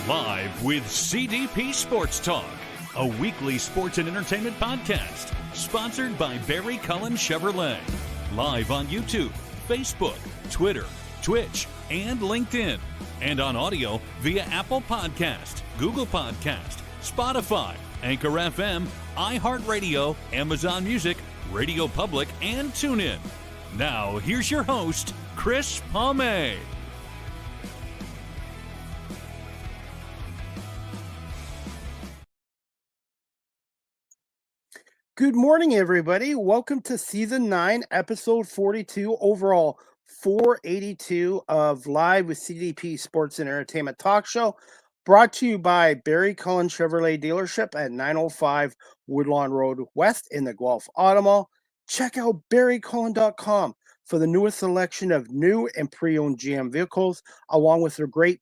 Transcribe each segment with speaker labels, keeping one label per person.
Speaker 1: Live with CDP Sports Talk, a weekly sports and entertainment podcast sponsored by Barry Cullen Chevrolet. Live on YouTube, Facebook, Twitter, Twitch, and LinkedIn. And on audio via Apple Podcast, Google Podcast, Spotify, Anchor FM, iHeartRadio, Amazon Music, Radio Public, and TuneIn. Now, here's your host, Chris Palme.
Speaker 2: Good morning, everybody. Welcome to Season 9, Episode 42, overall 482 of Live with CDP Sports and Entertainment Talk Show, brought to you by Barry Cullen Chevrolet Dealership at 905 Woodlawn Road West in the Guelph Auto Mall. Check out barrycullen.com for the newest selection of new and pre-owned GM vehicles, along with their great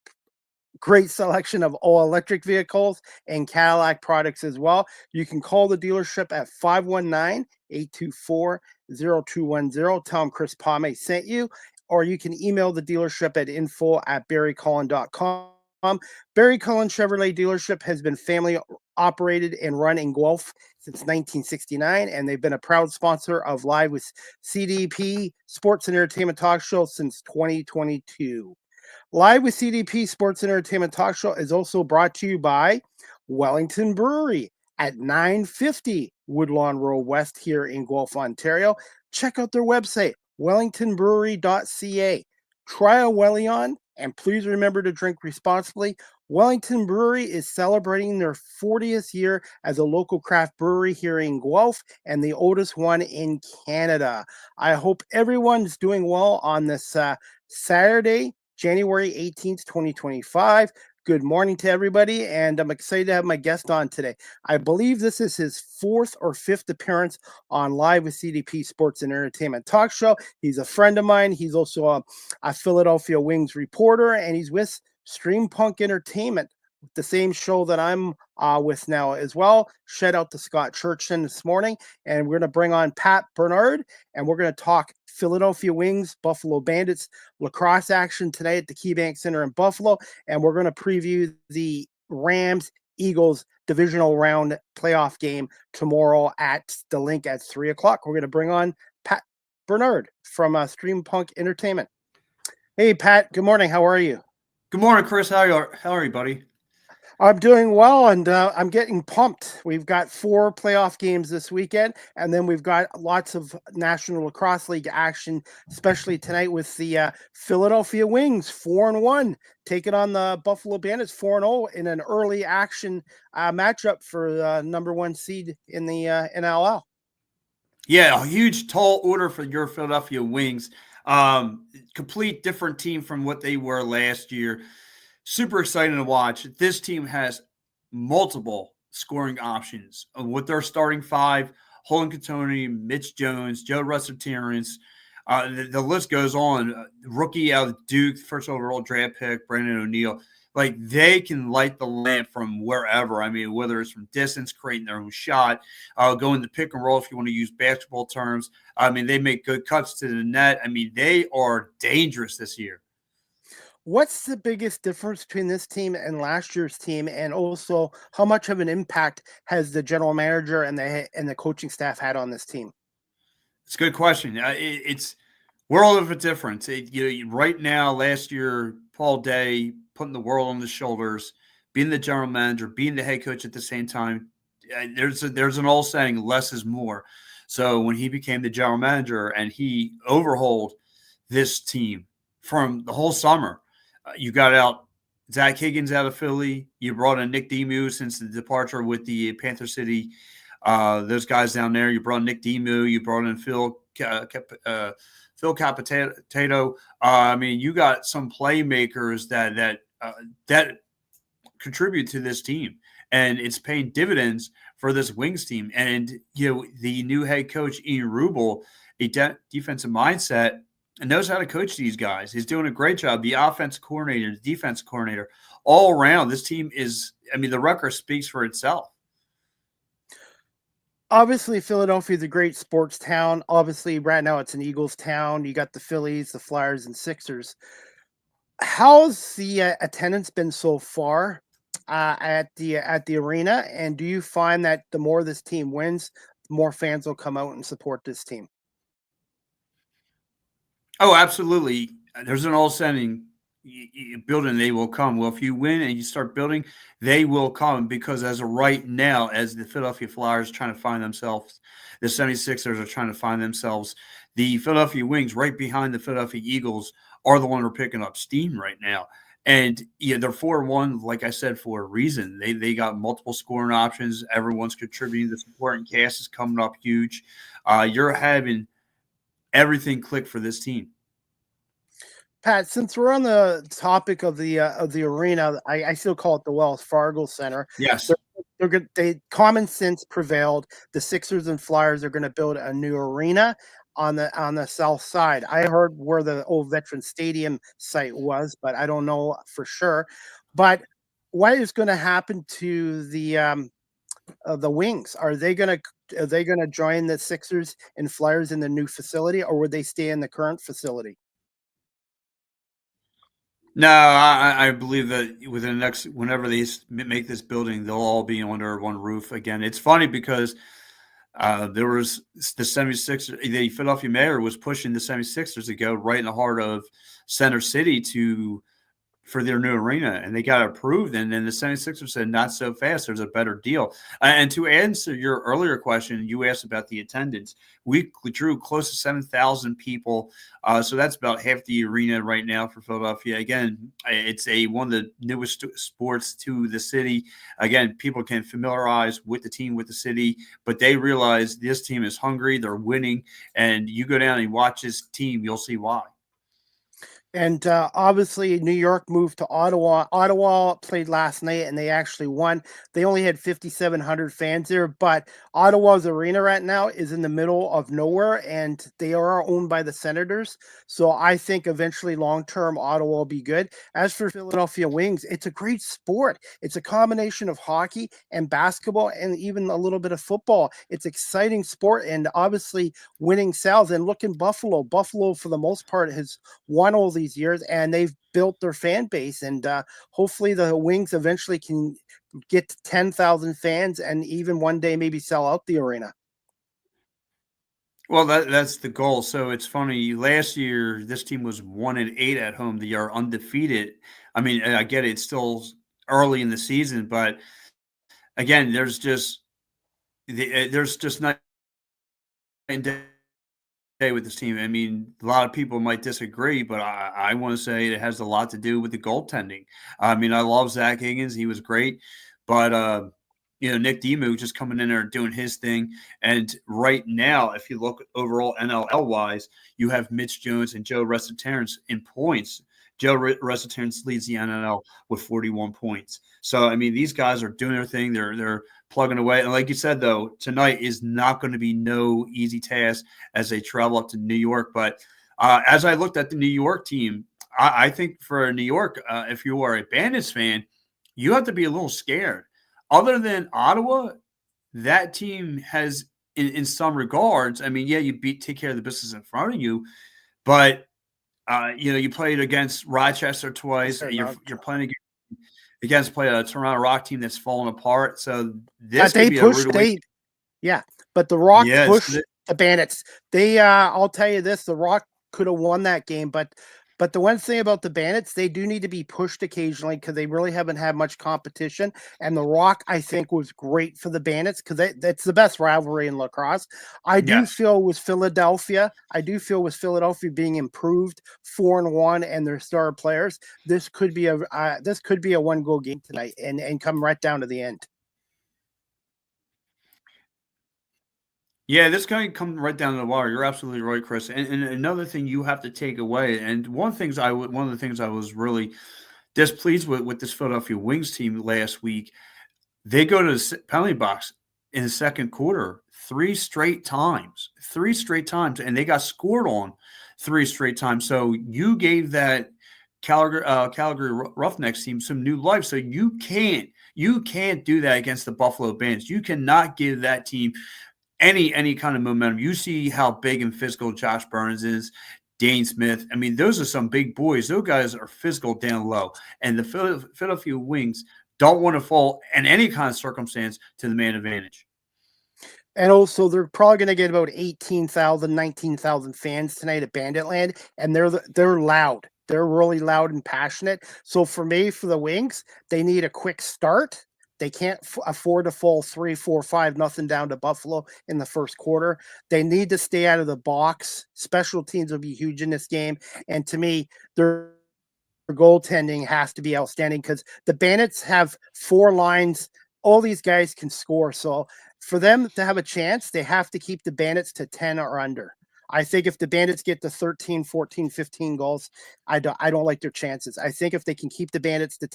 Speaker 2: selection of all-electric vehicles and Cadillac products as well. You can call the dealership at 519-824-0210. Tell them Chris Palme sent you, or you can email the dealership at info@barrycullen.com. Barry Cullen Chevrolet Dealership has been family operated and run in Guelph since 1969, and they've been a proud sponsor of Live with CDP Sports and Entertainment Talk Show since 2022. Live with CDP Sports and Entertainment Talk Show is also brought to you by Wellington Brewery at 950 Woodlawn Road West here in Guelph, Ontario. Check out their website, wellingtonbrewery.ca. Try a Wellion, and please remember to drink responsibly. Wellington Brewery is celebrating their 40th year as a local craft brewery here in Guelph and the oldest one in Canada. I hope everyone's doing well on this Saturday, January 18th, 2025. Good morning to everybody, and I'm excited to have my guest on today. I believe this is his fourth or fifth appearance on Live with CDP Sports and Entertainment Talk Show. He's a friend of mine. He's also a Philadelphia Wings reporter, and he's with Stream Punk Entertainment, the same show that I'm with now as well. Shout out to Scott Churchton this morning, and we're going to bring on Pat Bernard, and we're going to talk Philadelphia Wings, Buffalo Bandits lacrosse action today at the KeyBank Center in Buffalo, and we're going to preview the Rams-Eagles divisional round playoff game tomorrow at the Link at 3 o'clock. We're going to bring on Pat Bernard from Stream Punk Entertainment. Hey, Pat, good morning. How are you?
Speaker 3: Good morning, Chris. How are you, buddy?
Speaker 2: I'm doing well, and I'm getting pumped. We've got 4 playoff games this weekend, and then we've got lots of National Lacrosse League action, especially tonight with the Philadelphia Wings, 4-1, taking on the Buffalo Bandits, 4-0 in an early action matchup for the number 1 seed in the NLL.
Speaker 3: Yeah, a huge tall order for your Philadelphia Wings. Complete different team from what they were last year. Super exciting to watch. This team has multiple scoring options with their starting 5: Holden Catoni, Mitch Jones, Joe Russell-Terrence. The list goes on. Rookie out of Duke, first overall draft pick, Brandon O'Neill. Like, they can light the lamp from wherever. I mean, whether it's from distance, creating their own shot, going to pick and roll if you want to use basketball terms. I mean, they make good cuts to the net. I mean, they are dangerous this year.
Speaker 2: What's the biggest difference between this team and last year's team, and also how much of an impact has the general manager and the coaching staff had on this team?
Speaker 3: It's a good question. It's world of a difference. Right now, last year, Paul Day putting the world on his shoulders, being the general manager, being the head coach at the same time. There's an old saying, less is more. So when he became the general manager and he overhauled this team from the whole summer, you got out Zach Higgins out of Philly. You brought in Nick Demu since the departure with the Panther City. Those guys down there. You brought in Nick Demu. You brought in Phil Capitato. I mean, you got some playmakers that contribute to this team, and it's paying dividends for this Wings team. And the new head coach Ian Rubel, a defensive mindset, and knows how to coach these guys. He's doing a great job. The offensive coordinator, the defense coordinator, all around, this team is, I mean, the record speaks for itself.
Speaker 2: Obviously, Philadelphia is a great sports town. Obviously, right now it's an Eagles town. You got the Phillies, the Flyers, and Sixers. How's the attendance been so far at the arena? And do you find that the more this team wins, the more fans will come out and support this team?
Speaker 3: Oh, absolutely. There's an old saying, building, they will come. Well, if you win and you start building, they will come because as of right now, as the Philadelphia Flyers trying to find themselves, the 76ers are trying to find themselves, the Philadelphia Wings right behind the Philadelphia Eagles are the one who are picking up steam right now. And yeah, they're 4-1, like I said, for a reason. They got multiple scoring options. Everyone's contributing. The supporting cast is coming up huge. You're having everything click for this team.
Speaker 2: Pat, since we're on the topic of the arena, I still call it the Wells Fargo Center.
Speaker 3: Yes.
Speaker 2: They're, they're good. They common sense prevailed. The Sixers and Flyers are going to build a new arena on the south side. I heard where the old Veteran Stadium site was, but I don't know for sure. But what is going to happen to the Wings? Are they going to join the Sixers and Flyers in the new facility, or would they stay in the current facility?
Speaker 3: No, I believe that within the next, whenever they make this building, they'll all be under one roof again. It's funny because there was the 76ers, the Philadelphia mayor was pushing the 76ers to go right in the heart of Center City for their new arena, and they got approved. And then the 76ers said, not so fast. There's a better deal. And to answer your earlier question, you asked about the attendance. We drew close to 7,000 people. So that's about half the arena right now for Philadelphia. Again, it's one of the newest sports to the city. Again, people can familiarize with the team, with the city, but they realize this team is hungry. They're winning. And you go down and watch this team, you'll see why.
Speaker 2: And obviously, New York moved to Ottawa. Ottawa played last night, and they actually won. They only had 5,700 fans there, but Ottawa's arena right now is in the middle of nowhere, and they are owned by the Senators. So I think eventually, long term, Ottawa will be good. As for Philadelphia Wings, it's a great sport. It's a combination of hockey and basketball, and even a little bit of football. It's exciting sport, and obviously, winning sells. And look in Buffalo. Buffalo, for the most part, has won all these years, and they've built their fan base. And hopefully, the Wings eventually can get to 10,000 fans, and even one day maybe sell out the arena.
Speaker 3: Well, that's the goal. So it's funny. Last year, this team was 1-8 at home. They are undefeated. I mean, I get it, it's still early in the season, but again, there's just night and day with this team. I mean, a lot of people might disagree, but I want to say it has a lot to do with the goaltending. I mean, I love Zach Higgins; he was great, but Nick Demu just coming in there and doing his thing. And right now, if you look overall NLL wise, you have Mitch Jones and Joe Resiterance in points. Joe Resiterance leads the NLL with 41 points. So I mean, these guys are doing their thing. They're plugging away. And like you said, though, tonight is not going to be no easy task as they travel up to New York. But as I looked at the New York team, I think for New York, if you are a Bandits fan, you have to be a little scared. Other than Ottawa, that team has, in some regards, I mean, yeah, take care of the business in front of you, but you played against Rochester twice. You're playing against a Toronto Rock team that's fallen apart. So this could be a rude awakening.
Speaker 2: Yeah, but the Rock
Speaker 3: Yes.
Speaker 2: pushed the Bandits. They, I'll tell you this: the Rock could have won that game, but the one thing about the Bandits, they do need to be pushed occasionally because they really haven't had much competition. And the Rock, I think, was great for the Bandits because that's the best rivalry in lacrosse. I do feel with Philadelphia being improved 4-1 and their star players, this could be a 1-goal game tonight and come right down to the end.
Speaker 3: Yeah, this guy come right down to the wire. You're absolutely right, Chris. And another thing you have to take away, and one of the things I was really displeased with this Philadelphia Wings team last week, they go to the penalty box in the second quarter three straight times, and they got scored on three straight times. So you gave that Calgary Roughnecks team some new life. So you can't do that against the Buffalo Bandits. You cannot give that team any kind of momentum. You see how big and physical Josh Burns is. Dane Smith. I mean, those are some big boys. Those guys are physical down low. And the Philadelphia Wings don't want to fall in any kind of circumstance to the man advantage.
Speaker 2: And also, they're probably going to get about 18,000, 19,000 fans tonight at Banditland, and they're loud. They're really loud and passionate. So for me, for the Wings, they need a quick start. They can't afford to fall 3-4-5 nothing down to Buffalo in the first quarter. They need to stay out of the box. Special teams will be huge in this game. And to me, their goaltending has to be outstanding because the Bandits have 4 lines. All these guys can score. So for them to have a chance, they have to keep the Bandits to 10 or under. I think if the Bandits get to 13, 14, 15 goals, I don't like their chances. I think if they can keep the Bandits to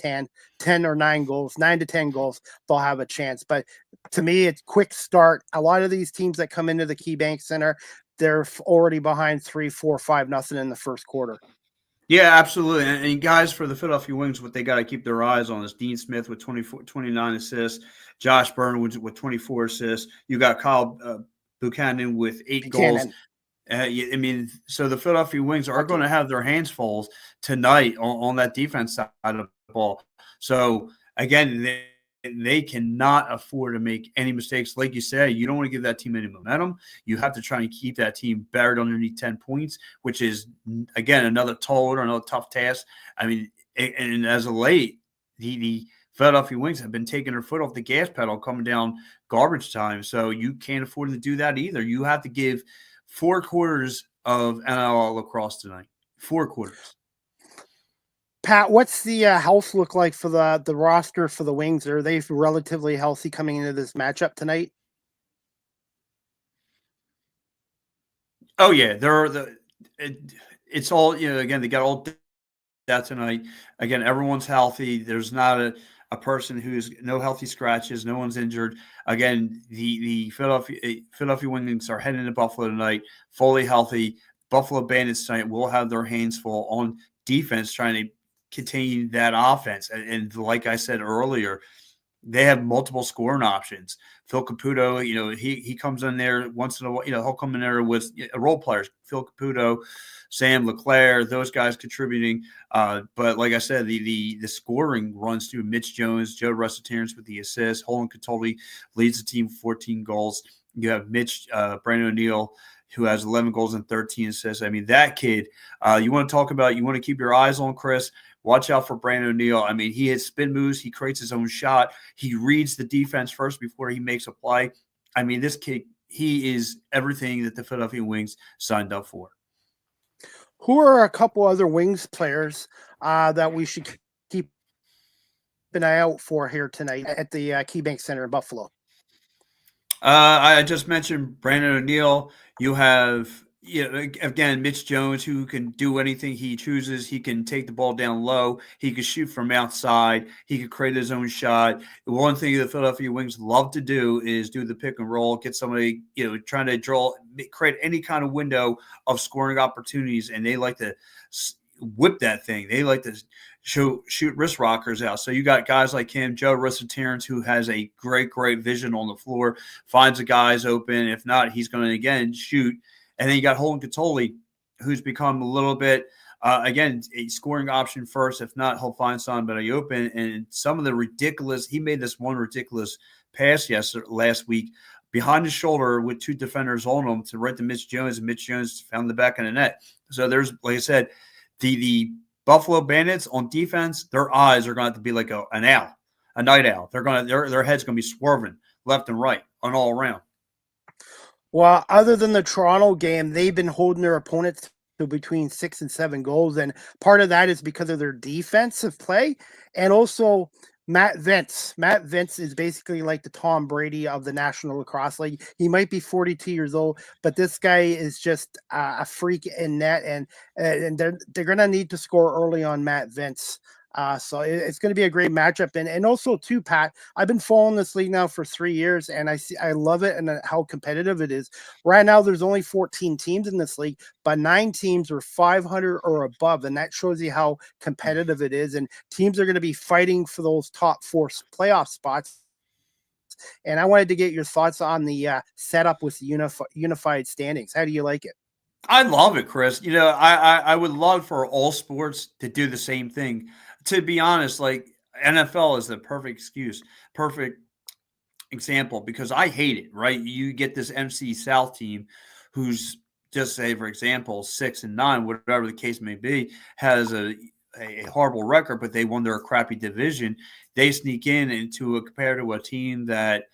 Speaker 2: 10 or 9 goals, 9 to 10 goals, they'll have a chance. But to me, it's quick start. A lot of these teams that come into the KeyBank Center, they're already behind 3-4-5 nothing in the first quarter.
Speaker 3: Yeah, absolutely. And guys, for the Philadelphia Wings, what they got to keep their eyes on is Dean Smith with 29 assists, Josh Byrne with 24 assists. You got Kyle Buchanan with 8 goals. I mean, so the Philadelphia Wings are going to have their hands full tonight on that defense side of the ball. So, again, they cannot afford to make any mistakes. Like you said, you don't want to give that team any momentum. You have to try and keep that team buried underneath 10 points, which is, again, another tall order, another tough task. I mean, and as of late, the Philadelphia Wings have been taking their foot off the gas pedal coming down garbage time. So you can't afford to do that either. You have to give 4 quarters of NLL lacrosse tonight. 4 quarters.
Speaker 2: Pat, what's the health look like for the roster for the Wings? Are they relatively healthy coming into this matchup tonight?
Speaker 3: Oh yeah, it's all, again, they got all that tonight. Again, everyone's healthy. There's not a person who's no healthy scratches. No one's injured. Again, the Philadelphia Wings are heading to Buffalo tonight, fully healthy. Buffalo Bandits tonight will have their hands full on defense, trying to contain that offense. And like I said earlier, they have multiple scoring options. Phil Caputo, he comes in there once in a while. He'll come in there with role players. Phil Caputo, Sam Leclerc, those guys contributing. But like I said, the scoring runs through Mitch Jones, Joe Russell-Terrence with the assist. Holden Catoli leads the team 14 goals. You have Brandon O'Neill, who has 11 goals and 13 assists. I mean, that kid, you want to keep your eyes on, Chris. Watch out for Brandon O'Neill. I mean, he hits spin moves. He creates his own shot. He reads the defense first before he makes a play. I mean, this kid, he is everything that the Philadelphia Wings signed up for.
Speaker 2: Who are a couple other Wings players that we should keep an eye out for here tonight at the KeyBank Center in Buffalo?
Speaker 3: I just mentioned Brandon O'Neill. You have, again, Mitch Jones, who can do anything he chooses. He can take the ball down low. He can shoot from outside. He can create his own shot. One thing the Philadelphia Wings love to do is do the pick and roll, get somebody, trying to create any kind of window of scoring opportunities, and they like to whip that thing. They like to shoot wrist rockers out. So you got guys like him, Joe Russell-Terrence, who has a great vision on the floor, finds the guys open. If not, he's going to, again, shoot. And then you got Holden Catoli, who's become a little bit, again, a scoring option first. If not, he'll find somebody open. And some of the he made this one ridiculous pass last week behind his shoulder with 2 defenders on him to right to Mitch Jones, and Mitch Jones found the back of the net. So there's, like I said, the Buffalo Bandits on defense, their eyes are going to have to be like a night owl. Their head's going to be swerving left and right on all around.
Speaker 2: Well, other than the Toronto game, they've been holding their opponents to between 6 and 7 goals, and part of that is because of their defensive play, and also Matt Vince. Matt Vince is basically like the Tom Brady of the National Lacrosse League. He might be 42 years old, but this guy is just a freak in net, and they're going to need to score early on Matt Vince. So it's going to be a great matchup. And also too, Pat, I've been following this league now for 3 years, and I love it and how competitive it is. Right now, there's only 14 teams in this league, but 9 teams are 500 or above, and that shows you how competitive it is. And teams are going to be fighting for those top 4 playoff spots. And I wanted to get your thoughts on the setup with the unified standings. How do you like it?
Speaker 3: I love it, Chris. I would love for all sports to do the same thing. To be honest, like NFL is the perfect example because I hate it, right? You get this MC South team who's just say, for example, 6-9, whatever the case may be, has a horrible record, but they won their crappy division. They sneak in into compared to a team that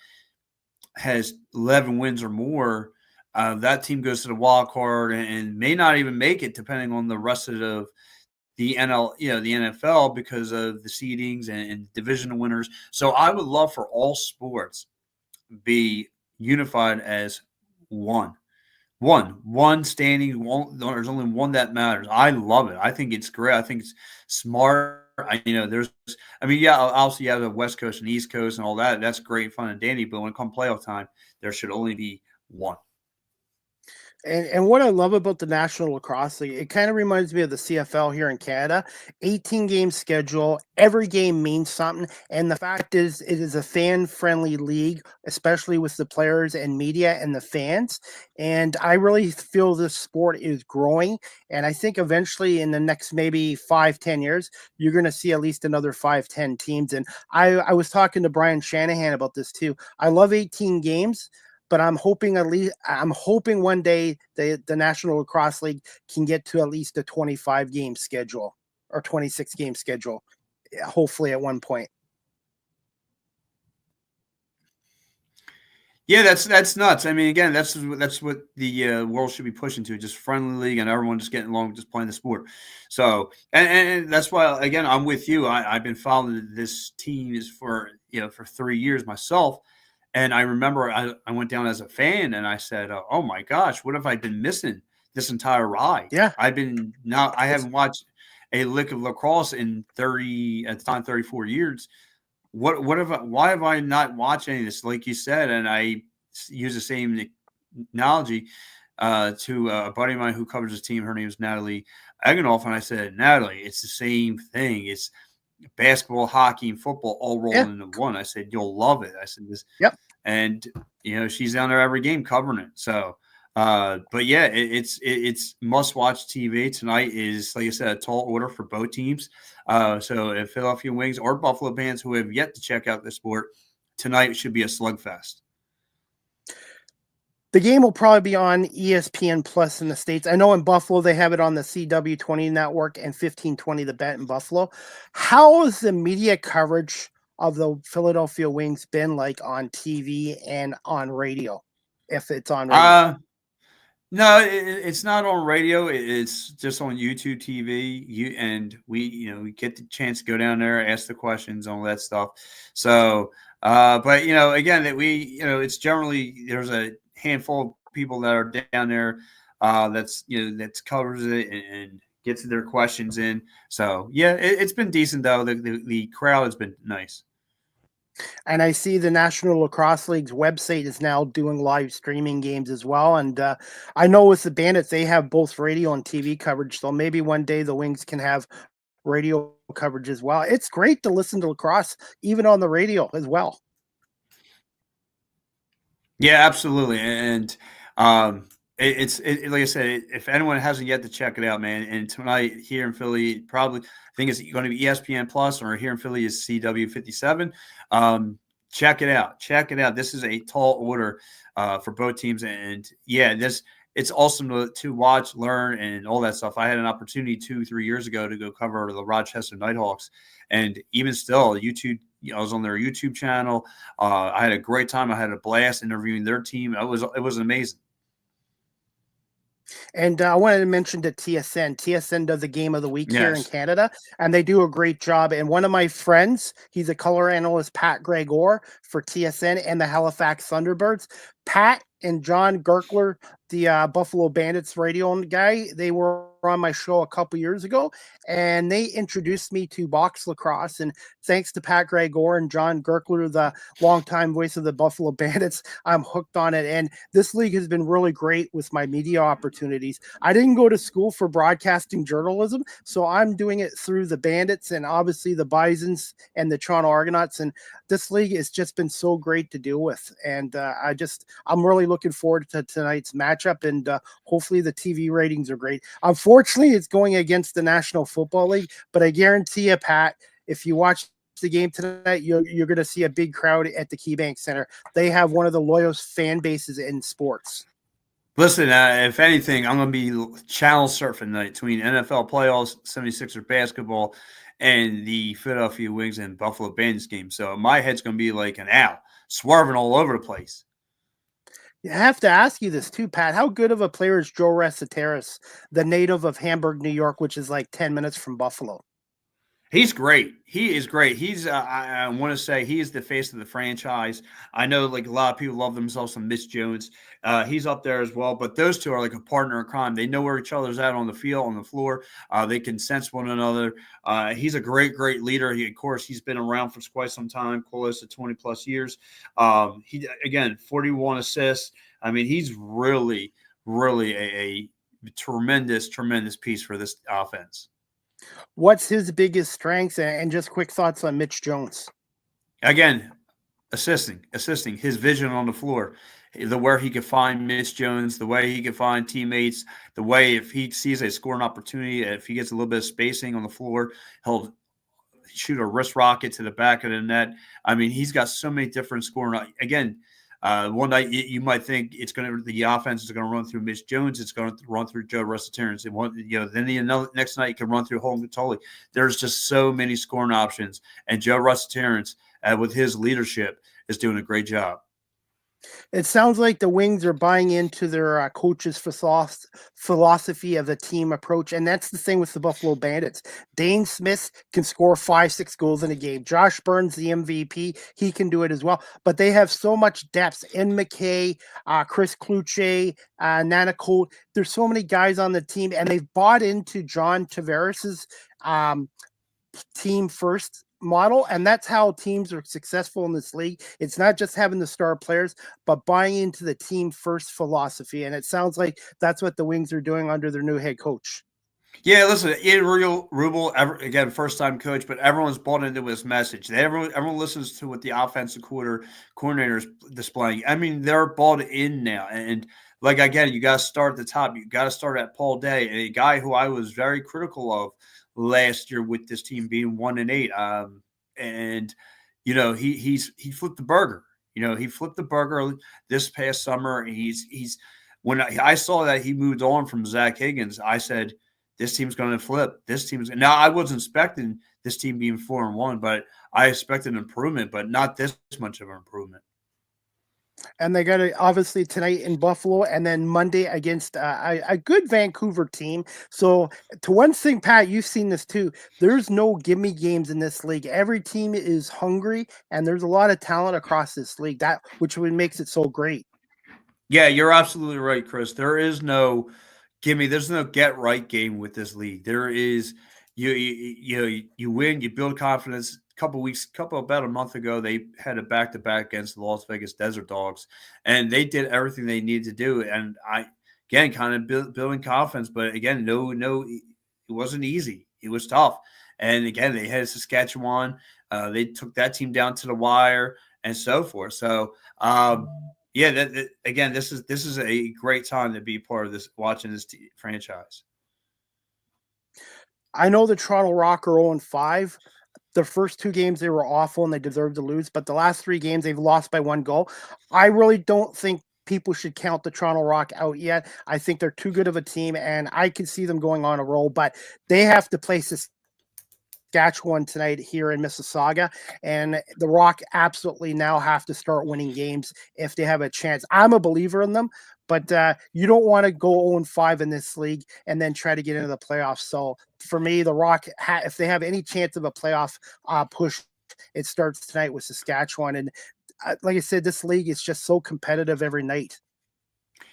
Speaker 3: has 11 wins or more. That team goes to the wild card and may not even make it, depending on the rest of the the NFL because of the seedings and divisional winners. So I would love for all sports be unified as one. One standing. There's only one that matters. I love it. I think it's great. I think it's smart. Yeah, obviously you have the West Coast and East Coast and all that. That's great fun and dandy. But when it comes playoff time, there should only be one.
Speaker 2: And what I love about the National Lacrosse League, it kind of reminds me of the CFL here in Canada. 18 game schedule, every game means something. And the fact is, it is a fan friendly league, especially with the players and media and the fans. And I really feel this sport is growing. And I think eventually in the next maybe 5-10 years, you're going to see at least another 5-10 teams. And I was talking to Brian Shanahan about this too. I love 18 games. But I'm hoping one day the National Lacrosse League can get to at least a 25 game schedule or 26 game schedule, hopefully at one point.
Speaker 3: Yeah, that's nuts. I mean, again, that's what the world should be pushing to, just friendly league and everyone just getting along, just playing the sport. So, and that's why, again, I'm with you. I've been following this team for 3 years myself. And I remember I went down as a fan and I said, oh my gosh, what have I been missing this entire ride?
Speaker 2: Yeah.
Speaker 3: I haven't watched a lick of lacrosse in 34 years. Why have I not watched any of this? Like you said, and I use the same analogy to a buddy of mine who covers his team. Her name is Natalie Eganoff. And I said, Natalie, it's the same thing. It's basketball, hockey, and football all rolling into one. I said, you'll love it. I said this.
Speaker 2: Yep.
Speaker 3: And she's down there every game covering it. So but yeah, it's must watch TV. Tonight is, like I said, a tall order for both teams. So if Philadelphia Wings or Buffalo fans who have yet to check out the sport, tonight should be a slugfest.
Speaker 2: The game will probably be on ESPN Plus in the States. I know in Buffalo they have it on the CW20 network and 1520 The Bet in Buffalo. How has the media coverage of the Philadelphia Wings been like on TV and on radio, if it's on radio?
Speaker 3: No, it's not on radio. It's just on YouTube TV. We get the chance to go down there, ask the questions, all that stuff. So, but again, that it's generally there's a handful of people that are down there that covers it and gets their questions in. So yeah, it's been decent though. The crowd has been nice.
Speaker 2: And I see the National Lacrosse League's website is now doing live streaming games as well. And I know with the Bandits, they have both radio and TV coverage. So maybe one day the Wings can have radio coverage as well. It's great to listen to lacrosse, even on the radio as well.
Speaker 3: Yeah, absolutely. And it's like I said, if anyone hasn't yet to check it out, man, and tonight here in Philly, probably I think it's going to be ESPN Plus, or here in Philly is CW57. Check it out. Check it out. This is a tall order for both teams, and yeah, it's awesome to watch, learn, and all that stuff. I had an opportunity 2-3 years ago to go cover the Rochester Nighthawks, and even still, YouTube. I was on their YouTube channel. I had a great time. I had a blast interviewing their team. It was amazing.
Speaker 2: And I wanted to mention the TSN. TSN does a game of the week here in Canada, and they do a great job. And one of my friends, he's a color analyst, Pat Gregor for TSN and the Halifax Thunderbirds. Pat and John Gerkler, the Buffalo Bandits radio guy, they were on my show a couple years ago, and they introduced me to box lacrosse. And thanks to Pat Gregor and John Gerkler, the longtime voice of the Buffalo Bandits, I'm hooked on it. And this league has been really great with my media opportunities. I didn't go to school for broadcasting journalism, so I'm doing it through the Bandits and obviously the Bisons and the Toronto Argonauts. And this league has just been so great to deal with. And I'm really looking forward to tonight's matchup, and hopefully the TV ratings are great. Unfortunately, it's going against the National Football League, but I guarantee you, Pat, if you watch the game tonight, you're going to see a big crowd at the KeyBank Center. They have one of the loyalest fan bases in sports.
Speaker 3: Listen, if anything, I'm going to be channel surfing tonight between NFL playoffs, 76ers basketball, and the Philadelphia Wings and Buffalo Bandits game. So my head's going to be like an owl, swerving all over the place.
Speaker 2: I have to ask you this too, Pat. How good of a player is Joe Reseteris, the native of Hamburg, New York, which is like 10 minutes from Buffalo?
Speaker 3: He's great. He is great. He's I want to say he is the face of the franchise. I know like a lot of people love themselves some Mitch Jones. He's up there as well. But those two are like a partner in crime. They know where each other's at on the field, on the floor. They can sense one another. He's a great, great leader. Of course, he's been around for quite some time, close to 20 plus years. He again 41 assists. I mean, he's really, really a tremendous, tremendous piece for this offense.
Speaker 2: What's his biggest strengths, and just quick thoughts on Mitch Jones?
Speaker 3: Again, assisting his vision on the floor, where he could find Mitch Jones, the way he could find teammates, the way if he sees a scoring opportunity, if he gets a little bit of spacing on the floor, he'll shoot a wrist rocket to the back of the net. I mean, he's got so many different scoring. Again, one night you might think the offense is going to run through Mitch Jones. It's going to run through Joe Reseteris. Then next night you can run through Holden Katoli. There's just so many scoring options, and Joe Reseteris, with his leadership, is doing a great job.
Speaker 2: It sounds like the Wings are buying into their coach's philosophy of the team approach, and that's the thing with the Buffalo Bandits. Dane Smith can score 5-6 goals in a game. Josh Burns, the MVP, he can do it as well. But they have so much depth. In McKay, Chris Kluche, Nana Colt. There's so many guys on the team, and they've bought into John Tavares's team first model, and that's how teams are successful in this league. It's not just having the star players, but buying into the team first philosophy, and it sounds like that's what the Wings are doing under their new head coach.
Speaker 3: Yeah, listen, Adrian Rubel, again, first-time coach, but everyone's bought into his message. Everyone listens to what the offensive coordinator is displaying. I mean, they're bought in now, and like again, you got to start at the top. You got to start at Paul Day, a guy who I was very critical of last year with this team being 1-8. And he flipped the burger. He flipped the burger this past summer. When I saw that he moved on from Zach Higgins, I said, this team's going to flip. Now I wasn't expecting this team being 4-1, but I expected improvement, but not this much of an improvement.
Speaker 2: And they got it obviously tonight in Buffalo, and then Monday against a good Vancouver team. So to one thing, Pat, you've seen this too. There's no gimme games in this league. Every team is hungry, and there's a lot of talent across this league. Which makes it so great.
Speaker 3: Yeah, you're absolutely right, Chris. There is no gimme. There's no get right game with this league. There is you win, you build confidence. About a month ago, they had a back-to-back against the Las Vegas Desert Dogs, and they did everything they needed to do. And kind of building confidence, but again, no, it wasn't easy. It was tough. And again, they had Saskatchewan. They took that team down to the wire and so forth. So, again, this is a great time to be part of this, watching this franchise.
Speaker 2: I know the Toronto Rock are 0-5. The first 2 games, they were awful and they deserved to lose. But the last 3 games, they've lost by 1 goal. I really don't think people should count the Toronto Rock out yet. I think they're too good of a team, and I can see them going on a roll. But they have to play Saskatchewan tonight here in Mississauga, and the Rock absolutely now have to start winning games if they have a chance. I'm a believer in them, but you don't want to go 0-5 in this league and then try to get into the playoffs. So for me, the Rock, if they have any chance of a playoff push, it starts tonight with Saskatchewan. And like I said, this league is just so competitive every night.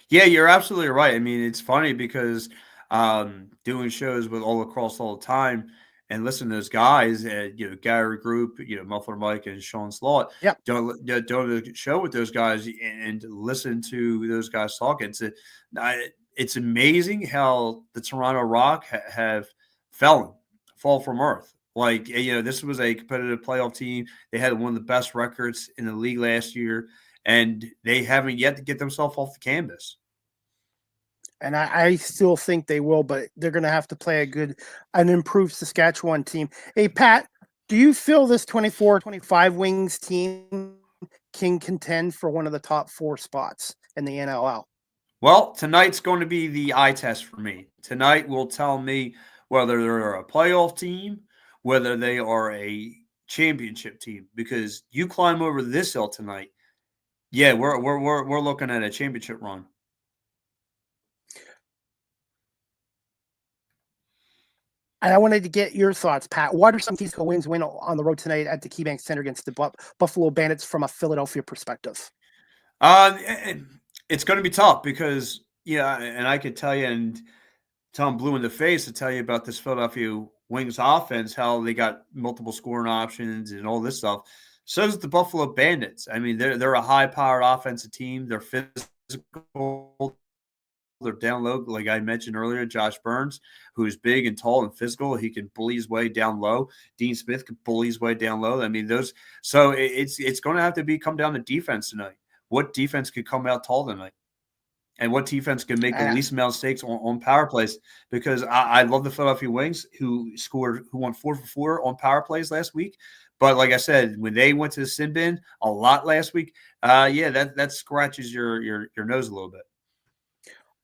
Speaker 3: Yeah, you're absolutely right. I mean, it's funny because doing shows with all across all the time and listen to those guys, Gary Group, Muffler Mike and Sean Slot,
Speaker 2: Yep.
Speaker 3: doing a show with those guys and listen to those guys talk. It's amazing how the Toronto Rock have fall from earth. Like, this was a competitive playoff team. They had one of the best records in the league last year, and they haven't yet to get themselves off the canvas.
Speaker 2: And I still think they will, but they're going to have to play an improved Saskatchewan team. Hey, Pat, do you feel this 24-25 Wings team can contend for one of the top 4 spots in the NLL?
Speaker 3: Well, tonight's going to be the eye test for me. Tonight will tell me whether they're a playoff team, whether they are a championship team, because you climb over this hill tonight. Yeah, we're looking at a championship run.
Speaker 2: And I wanted to get your thoughts, Pat. What are some keys to a Wings win on the road tonight at the KeyBank Center against the Buffalo Bandits from a Philadelphia perspective?
Speaker 3: It's going to be tough because, and I could tell you, and tell them blue in the face to tell you about this Philadelphia Wings offense, how they got multiple scoring options and all this stuff. So does the Buffalo Bandits. I mean, they're a high-powered offensive team. They're physical. They're down low, like I mentioned earlier. Josh Burns, who's big and tall and physical, he can bully his way down low. Dean Smith can bully his way down low. I mean, so it's going to have to come down to defense tonight. What defense could come out tall tonight? And what defense can make the least amount of mistakes on power plays? Because I love the Philadelphia Wings, who won 4 for 4 on power plays last week. But like I said, when they went to the sin bin a lot last week, that scratches your nose a little bit.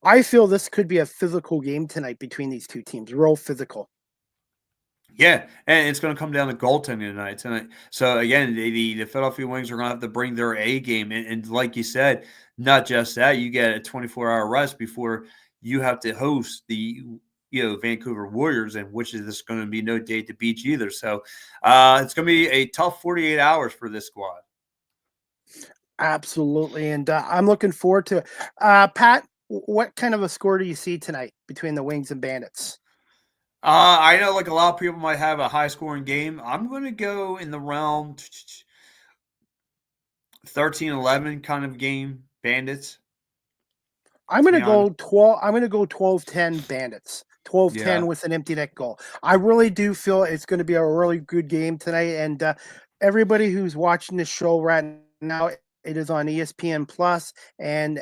Speaker 2: I feel this could be a physical game tonight between these two teams, real physical.
Speaker 3: Yeah, and it's going to come down to goaltending tonight. So, again, the Philadelphia Wings are going to have to bring their A game. And like you said, not just that, you get a 24-hour rest before you have to host the Vancouver Warriors, and which is going to be no day at the beach either. So, it's going to be a tough 48 hours for this squad.
Speaker 2: Absolutely, and I'm looking forward to it. Pat, what kind of a score do you see tonight between the Wings and Bandits?
Speaker 3: I know like a lot of people might have a high-scoring game. I'm going to go in the realm 13-11 kind of game, Bandits.
Speaker 2: I'm going to go 12. I'm going to go 12-10 Bandits. 12-10 with an empty net goal. I really do feel it's going to be a really good game tonight, and everybody who's watching this show right now, it is on ESPN Plus, and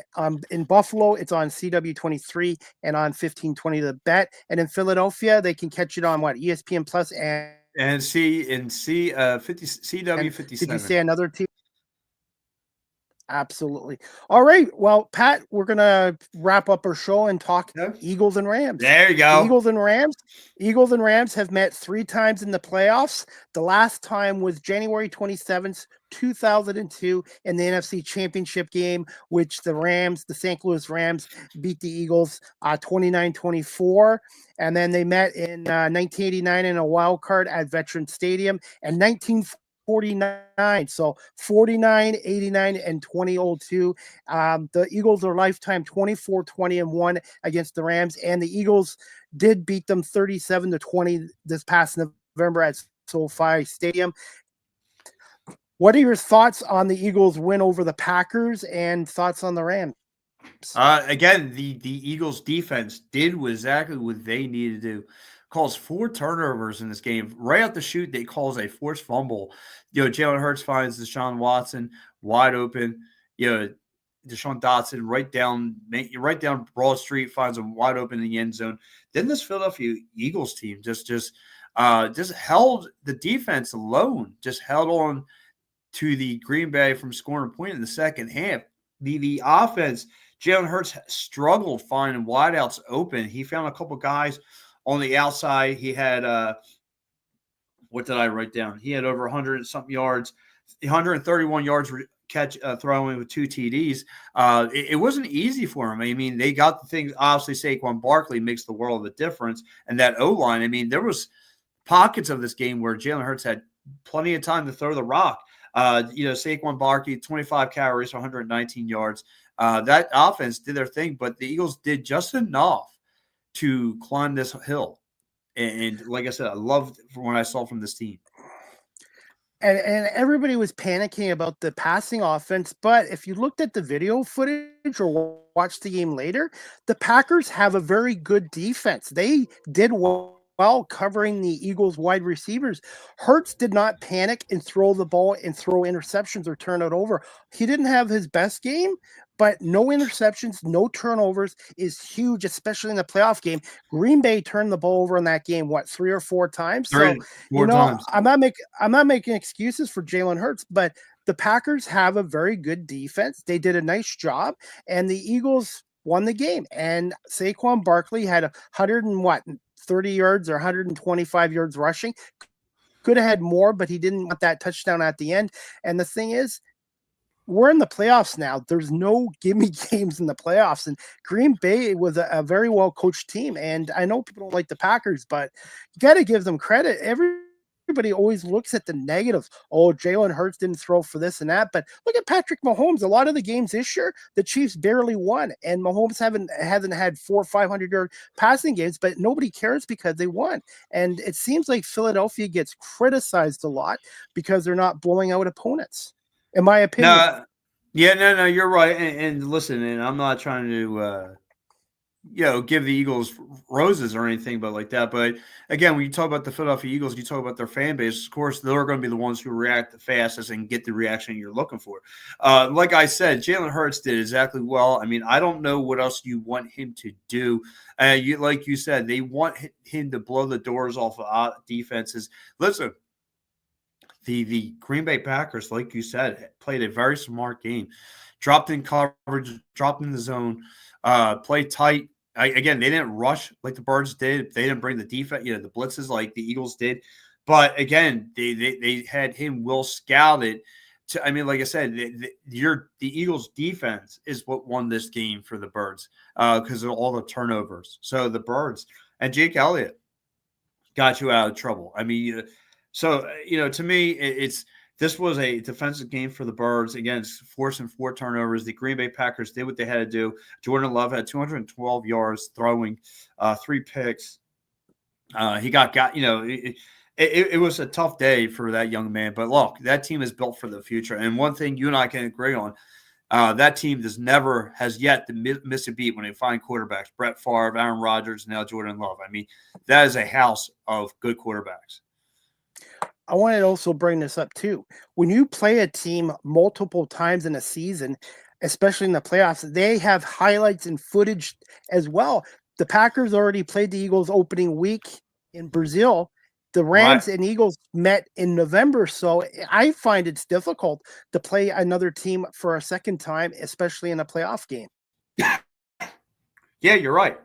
Speaker 2: in Buffalo, it's on CW23 and on 1520 The Bet. And in Philadelphia, they can catch it on ESPN Plus and
Speaker 3: CW 57.
Speaker 2: Did you say another team? Absolutely. All right. Well, Pat, we're going to wrap up our show and talk Eagles and Rams.
Speaker 3: There you go.
Speaker 2: Eagles and Rams have met 3 times in the playoffs. The last time was January 27th, 2002 in the NFC Championship game, which the St. Louis Rams beat the Eagles 29-24. And then they met in 1989 in a wild card at Veterans Stadium, and 1949. So 49, 89, and 2002. The Eagles are lifetime 24-20-1 against the Rams, and the Eagles did beat them 37-20 this past November at SoFi Stadium. What are your thoughts on the Eagles win over the Packers and thoughts on the Rams?
Speaker 3: Again, the Eagles defense did exactly what they needed to do. Calls 4 turnovers in this game. Right out the chute, they calls a forced fumble. Jalen Hurts finds Deshaun Watson wide open. Deshaun Dotson right down Broad Street, finds him wide open in the end zone. Then this Philadelphia Eagles team just held the defense alone, just held on to the Green Bay from scoring a point in the second half. The offense, Jalen Hurts struggled finding wideouts open. He found a couple guys on the outside. He had what did I write down? He had over 100-something yards, 131 yards throwing with 2 TDs. It wasn't easy for him. I mean, they got the things. Obviously, Saquon Barkley makes the world of a difference, and that O-line. I mean, there was pockets of this game where Jalen Hurts had plenty of time to throw the rock. Saquon Barkley, 25 carries, 119 yards. That offense did their thing, but the Eagles did just enough to climb this hill. And like I said, I loved what I saw from this team.
Speaker 2: And everybody was panicking about the passing offense, but if you looked at the video footage or watched the game later, the Packers have a very good defense. They did well covering the Eagles wide receivers. Hurts did not panic and throw the ball and throw interceptions or turn it over. He didn't have his best game, but no interceptions, no turnovers is huge, especially in the playoff game. Green Bay turned the ball over in that game, what, 3 or 4 times? So,
Speaker 3: Four times.
Speaker 2: I'm not making excuses for Jalen Hurts, but the Packers have a very good defense. They did a nice job, and the Eagles won the game. And Saquon Barkley had 30 yards or 125 yards rushing. Could have had more, but he didn't want that touchdown at the end. And the thing is, we're in the playoffs now. There's no gimme games in the playoffs. And Green Bay was a very well coached team. And I know people don't like the Packers, but you got to give them credit. Everybody always looks at the negatives. Oh, Jalen Hurts didn't throw for this and that. But look at Patrick Mahomes. A lot of the games this year, the Chiefs barely won. And Mahomes hasn't had 400 or 500 yard passing games, but nobody cares because they won. And it seems like Philadelphia gets criticized a lot because they're not blowing out opponents, in my opinion.
Speaker 3: No, you're right. And listen, and I'm not trying to, give the Eagles roses or anything, but like that. But again, when you talk about the Philadelphia Eagles, you talk about their fan base. Of course, they're going to be the ones who react the fastest and get the reaction you're looking for. Like I said, Jalen Hurts did exactly well. I mean, I don't know what else you want him to do. Like you said, they want him to blow the doors off of defenses. Listen. The Green Bay Packers, like you said, played a very smart game. Dropped in coverage, dropped in the zone, played tight. Again, they didn't rush like the Birds did. They didn't bring the defense, the blitzes like the Eagles did. But again, they had him well scouted. Like I said, the Eagles' defense is what won this game for the Birds because of all the turnovers. So the Birds and Jake Elliott got you out of trouble. So, to me, this was a defensive game for the Birds against forcing 4 turnovers. The Green Bay Packers did what they had to do. Jordan Love had 212 yards throwing, 3 picks. He got it was a tough day for that young man. But look, that team is built for the future. And one thing you and I can agree on, that team has yet to miss a beat when they find quarterbacks. Brett Favre, Aaron Rodgers, now Jordan Love. That is a house of good quarterbacks.
Speaker 2: I want to also bring this up too. When you play a team multiple times in a season, especially in the playoffs, they have highlights and footage as well. The Packers already played the Eagles opening week in Brazil. The Rams and Eagles met in November. So I find it's difficult to play another team for a second time, especially in a playoff game.
Speaker 3: Yeah, you're right.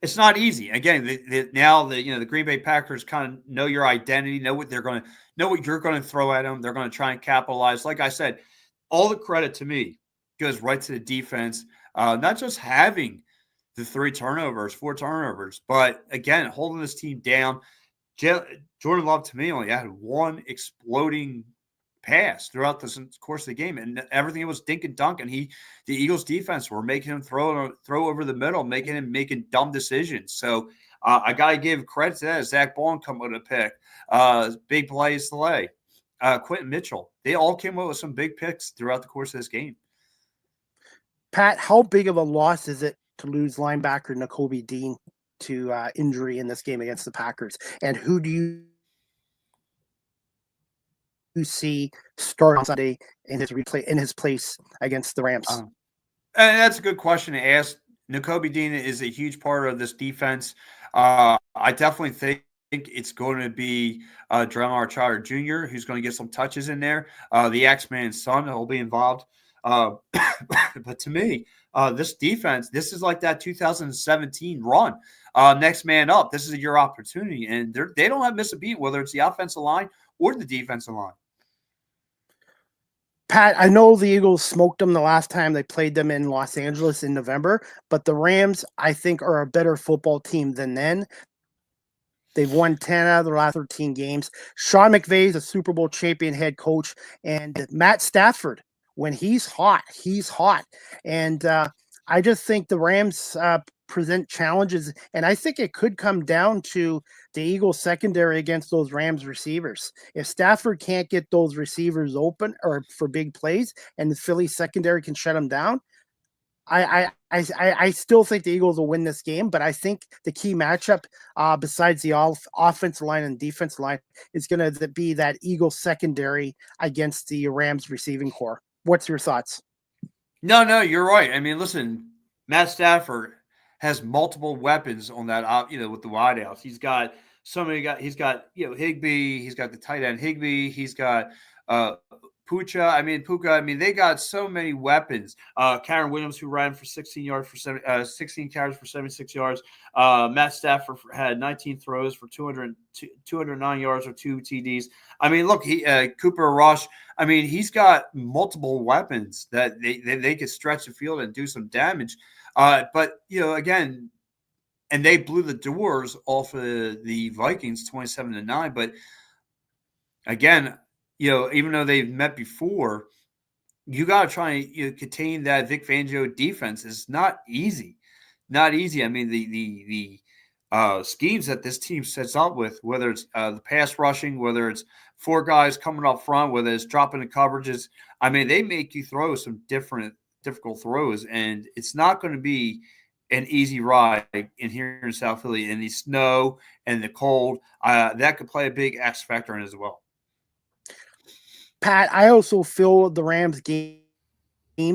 Speaker 3: It's not easy. Again, the Green Bay Packers kind of know your identity, know what you're going to throw at them. They're going to try and capitalize. Like I said, all the credit to me goes right to the defense. Not just having the 4 turnovers, but again, holding this team down. Jordan Love to me only had 1 exploding pass throughout the course of the game, and everything was dink and dunk. And the Eagles defense were making him throw over the middle, making dumb decisions. So I got to give credit to that. Zach Bond come with a pick, big plays delay, Quentin Mitchell. They all came up with some big picks throughout the course of this game.
Speaker 2: Pat, how big of a loss is it to lose linebacker Nakobe Dean to injury in this game against the Packers? And who do you see start on Sunday in his place against the Rams?
Speaker 3: And that's a good question to ask. Nakobe Dean is a huge part of this defense. I definitely think it's going to be Dremar Trotter Jr., who's going to get some touches in there. The X-Man's son will be involved. But to me, this defense, this is like that 2017 run. Next man up. This is your opportunity. And they don't have missed a beat, whether it's the offensive line or the defensive line.
Speaker 2: Pat, I know the Eagles smoked them the last time they played them in Los Angeles in November, but the Rams, I think, are a better football team than then. They've won 10 out of their last 13 games. Sean McVay is a Super Bowl champion head coach, and Matt Stafford, when he's hot, he's hot. And I just think the Rams present challenges, and I think it could come down to the Eagles secondary against those Rams receivers. If Stafford can't get those receivers open or for big plays, and the Philly secondary can shut them down, I still think the Eagles will win this game, but I think the key matchup, besides the offensive line and defense line, is going to be that Eagles secondary against the Rams receiving core. What's your thoughts?
Speaker 3: No, you're right. I mean, listen, Matt Stafford has multiple weapons on that, with the wideouts. He's got so many guys. He's got, Higbee. He's got the tight end Higbee. He's got Puka. I mean, they got so many weapons. Karen Williams, who ran for 16 yards 16 carries for 76 yards. Matt Stafford had 19 throws for 209 yards or 2 TDs. I mean, look, Cooper Rush. I mean, he's got multiple weapons that they could stretch the field and do some damage. But again, and they blew the doors off of the Vikings 27-9. But again, even though they've met before, you got to try and contain that Vic Fangio defense. It's not easy. Not easy. I mean, the schemes that this team sets up with, whether it's the pass rushing, whether it's 4 guys coming up front, whether it's dropping the coverages, I mean, they make you throw some difficult throws, and it's not going to be an easy ride here in South Philly in the snow and the cold. That could play a big X factor in as well.
Speaker 2: Pat, I also feel the Rams game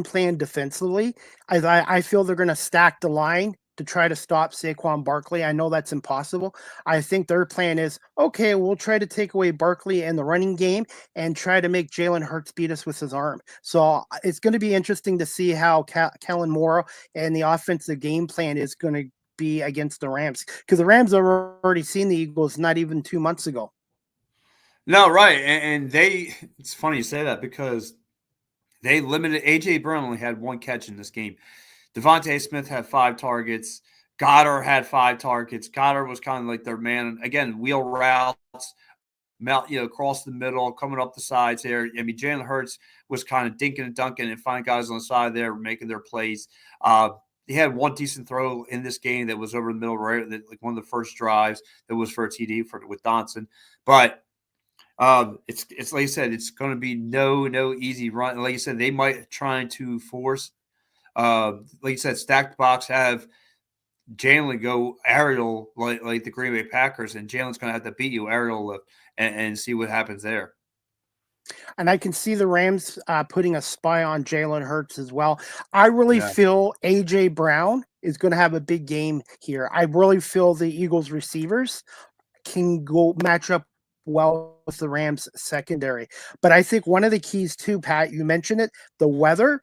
Speaker 2: plan defensively. I feel they're going to stack the line to try to stop Saquon Barkley. I know that's impossible. I think their plan is, okay, we'll try to take away Barkley in the running game and try to make Jalen Hurts beat us with his arm. So it's going to be interesting to see how Kellen Moore and the offensive game plan is going to be against the Rams, because the Rams have already seen the Eagles not even 2 months ago.
Speaker 3: No, right. And it's funny you say that, because they limited A.J. Brown only had 1 catch in this game. Devontae Smith had 5 targets. Goddard had 5 targets. Goddard was kind of like their man. Again, wheel routes, across the middle, coming up the sides there. I mean, Jalen Hurts was kind of dinking and dunking and finding guys on the side there making their plays. He had 1 decent throw in this game that was over the middle, right? Like one of the first drives that was for a TD with Donson. But it's like you said, it's going to be no easy run. Like you said, they might try to force, like you said, stacked box, have Jalen go aerial like the Green Bay Packers, and Jalen's going to have to beat you aerial lift and see what happens there.
Speaker 2: And I can see the Rams putting a spy on Jalen Hurts as well. I really feel A.J. Brown is going to have a big game here. I really feel the Eagles receivers can go match up well with the Rams secondary. But I think one of the keys too, Pat, you mentioned it, the weather,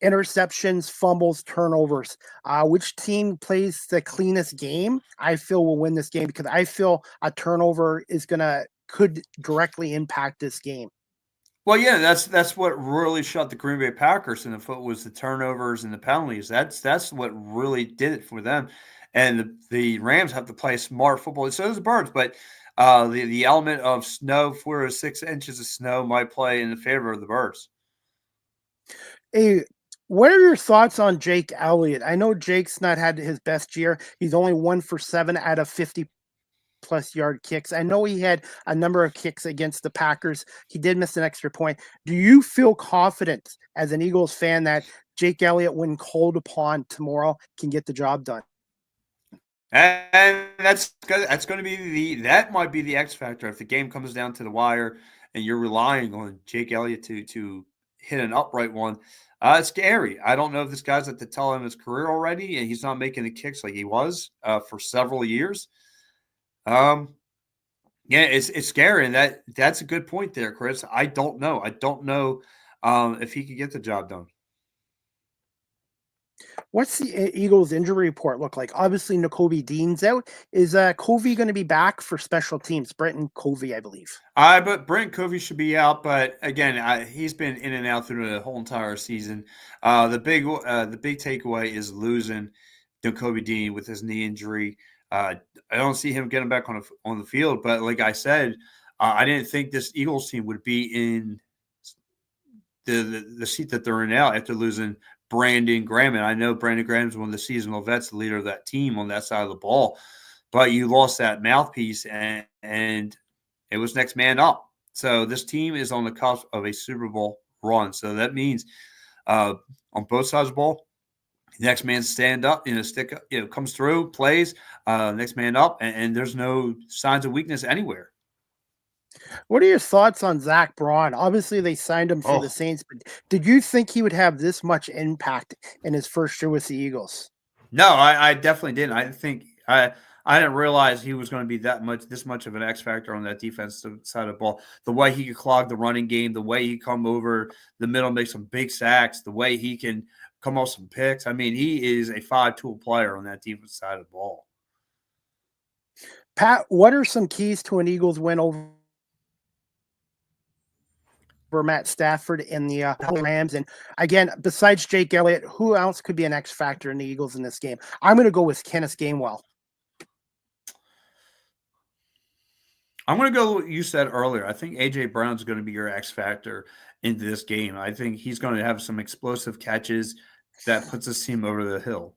Speaker 2: interceptions, fumbles, turnovers. Which team plays the cleanest game, I feel will win this game, because I feel a turnover could directly impact this game.
Speaker 3: Well, yeah, that's what really shot the Green Bay Packers in the foot, was the turnovers and the penalties. That's what really did it for them. And the Rams have to play smart football. So does the Birds, but the element of snow, 4 or 6 inches of snow, might play in the favor of the Birds.
Speaker 2: Hey, what are your thoughts on Jake Elliott? I know Jake's not had his best year. He's only 1 for 7 out of 50-plus yard kicks. I know he had a number of kicks against the Packers. He did miss an extra point. Do you feel confident as an Eagles fan that Jake Elliott, when called upon tomorrow, can get the job done?
Speaker 3: And that's going to be that might be the X factor if the game comes down to the wire and you're relying on Jake Elliott to hit an upright one. It's scary. I don't know if this guy's at the tail end of his career already, and he's not making the kicks like he was for several years. Yeah, it's scary, and that's a good point there, Chris. I don't know. I don't know if he could get the job done.
Speaker 2: What's the Eagles injury report look like? Obviously, Nakobe Dean's out. Is Covey going to be back for special teams? Brenton Covey, I believe.
Speaker 3: But Brent Covey should be out. But again, he's been in and out through the whole entire season. The big takeaway is losing Nakobe Dean with his knee injury. I don't see him getting back on the field. But like I said, I didn't think this Eagles team would be in the seat that they're in now after losing Brandon Graham. And I know Brandon Graham's one of the seasonal vets, the leader of that team on that side of the ball. But you lost that mouthpiece, and it was next man up. So this team is on the cusp of a Super Bowl run. So that means on both sides of the ball, next man stand up, stick up, comes through, plays, next man up, and there's no signs of weakness anywhere.
Speaker 2: What are your thoughts on Zach Braun? Obviously, they signed him for the Saints, but did you think he would have this much impact in his first year with the Eagles?
Speaker 3: No, I definitely didn't. I think I didn't realize he was going to be this much of an X factor on that defensive side of the ball. The way he could clog the running game, the way he come over the middle, make some big sacks, the way he can come off some picks. I mean, he is a 5-tool player on that defensive side of the ball.
Speaker 2: Pat, what are some keys to an Eagles win over Matt Stafford and the Rams? And again, besides Jake Elliott, who else could be an X factor in the Eagles in this game? I'm going to go with Kenneth Gainwell.
Speaker 3: I'm going to go what you said earlier. I think A.J. Brown's going to be your X factor into this game. I think he's going to have some explosive catches that puts this team over the hill.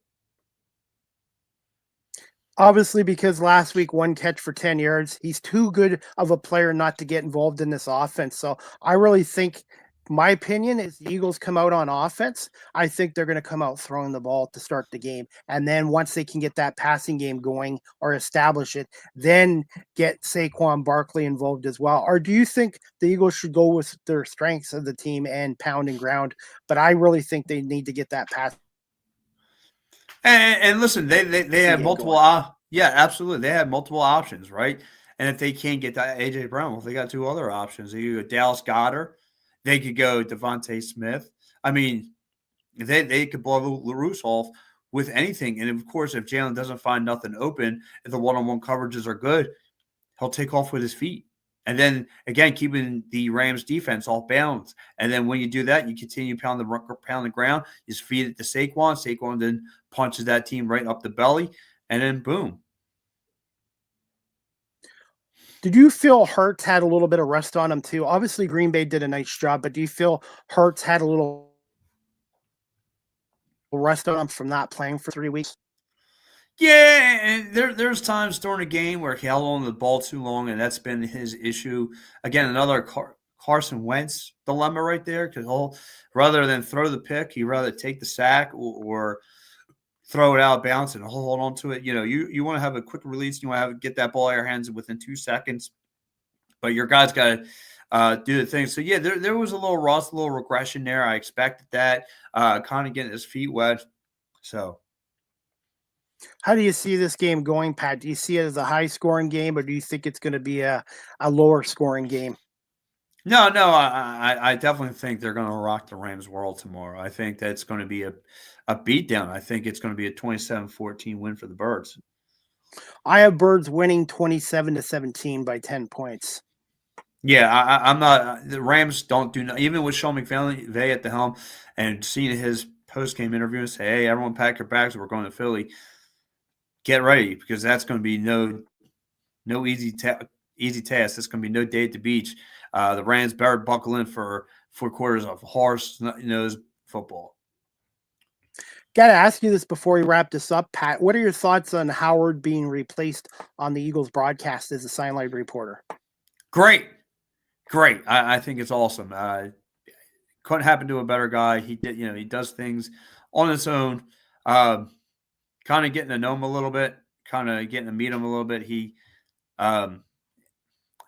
Speaker 2: Obviously, because last week, 1 catch for 10 yards. He's too good of a player not to get involved in this offense. So I really think, my opinion is the Eagles come out on offense. I think they're going to come out throwing the ball to start the game. And then once they can get that passing game going or establish it, then get Saquon Barkley involved as well. Or do you think the Eagles should go with their strengths of the team and pound and ground? But I really think they need to get that pass.
Speaker 3: And listen, they have multiple. Yeah, absolutely. They have multiple options, right? And if they can't get that A.J. Brown, well, they got 2 other options. They could go Dallas Goedert. They could go Devontae Smith. I mean, they could blow LaRousse off with anything. And, of course, if Jalen doesn't find nothing open, if the one-on-one coverages are good, he'll take off with his feet. And then, again, keeping the Rams defense off balance. And then when you do that, you continue pound the ground. You just feed it to Saquon. Saquon then punches that team right up the belly. And then, boom.
Speaker 2: Did you feel Hurts had a little bit of rest on him too? Obviously, Green Bay did a nice job, but do you feel Hurts had a little rest on him from not playing for 3 weeks?
Speaker 3: Yeah, and there's times during the game where he held on to the ball too long, and that's been his issue. Again, another Carson Wentz dilemma right there, because rather than throw the pick, he'd rather take the sack or throw it out of bounds and hold on to it. You want to have a quick release. You want to get that ball out of your hands within 2 seconds. But your guys got to do the thing. So, yeah, there was a little rust, a little regression there. I expected that, kind of getting his feet wet. So.
Speaker 2: How do you see this game going, Pat? Do you see it as a high-scoring game, or do you think it's going to be a lower-scoring game?
Speaker 3: No, I definitely think they're going to rock the Rams' world tomorrow. I think that's going to be a beatdown. I think it's going to be a 27-14 win for the Birds.
Speaker 2: I have Birds winning 27-17 by 10 points.
Speaker 3: Yeah, I'm not. The Rams don't do even with Sean McVay at the helm and seeing his post-game interview and say, "Hey, everyone, pack your bags. We're going to Philly. Get ready, because that's going to be no easy task. It's going to be no day at the beach." The Rams better buckle in for 4 quarters of horse-nosed football.
Speaker 2: Got to ask you this before we wrap this up, Pat. What are your thoughts on Howard being replaced on the Eagles broadcast as a sideline reporter?
Speaker 3: Great. I think it's awesome. Couldn't happen to a better guy. He did, he does things on his own. Kind of getting to know him a little bit, kind of getting to meet him a little bit. He has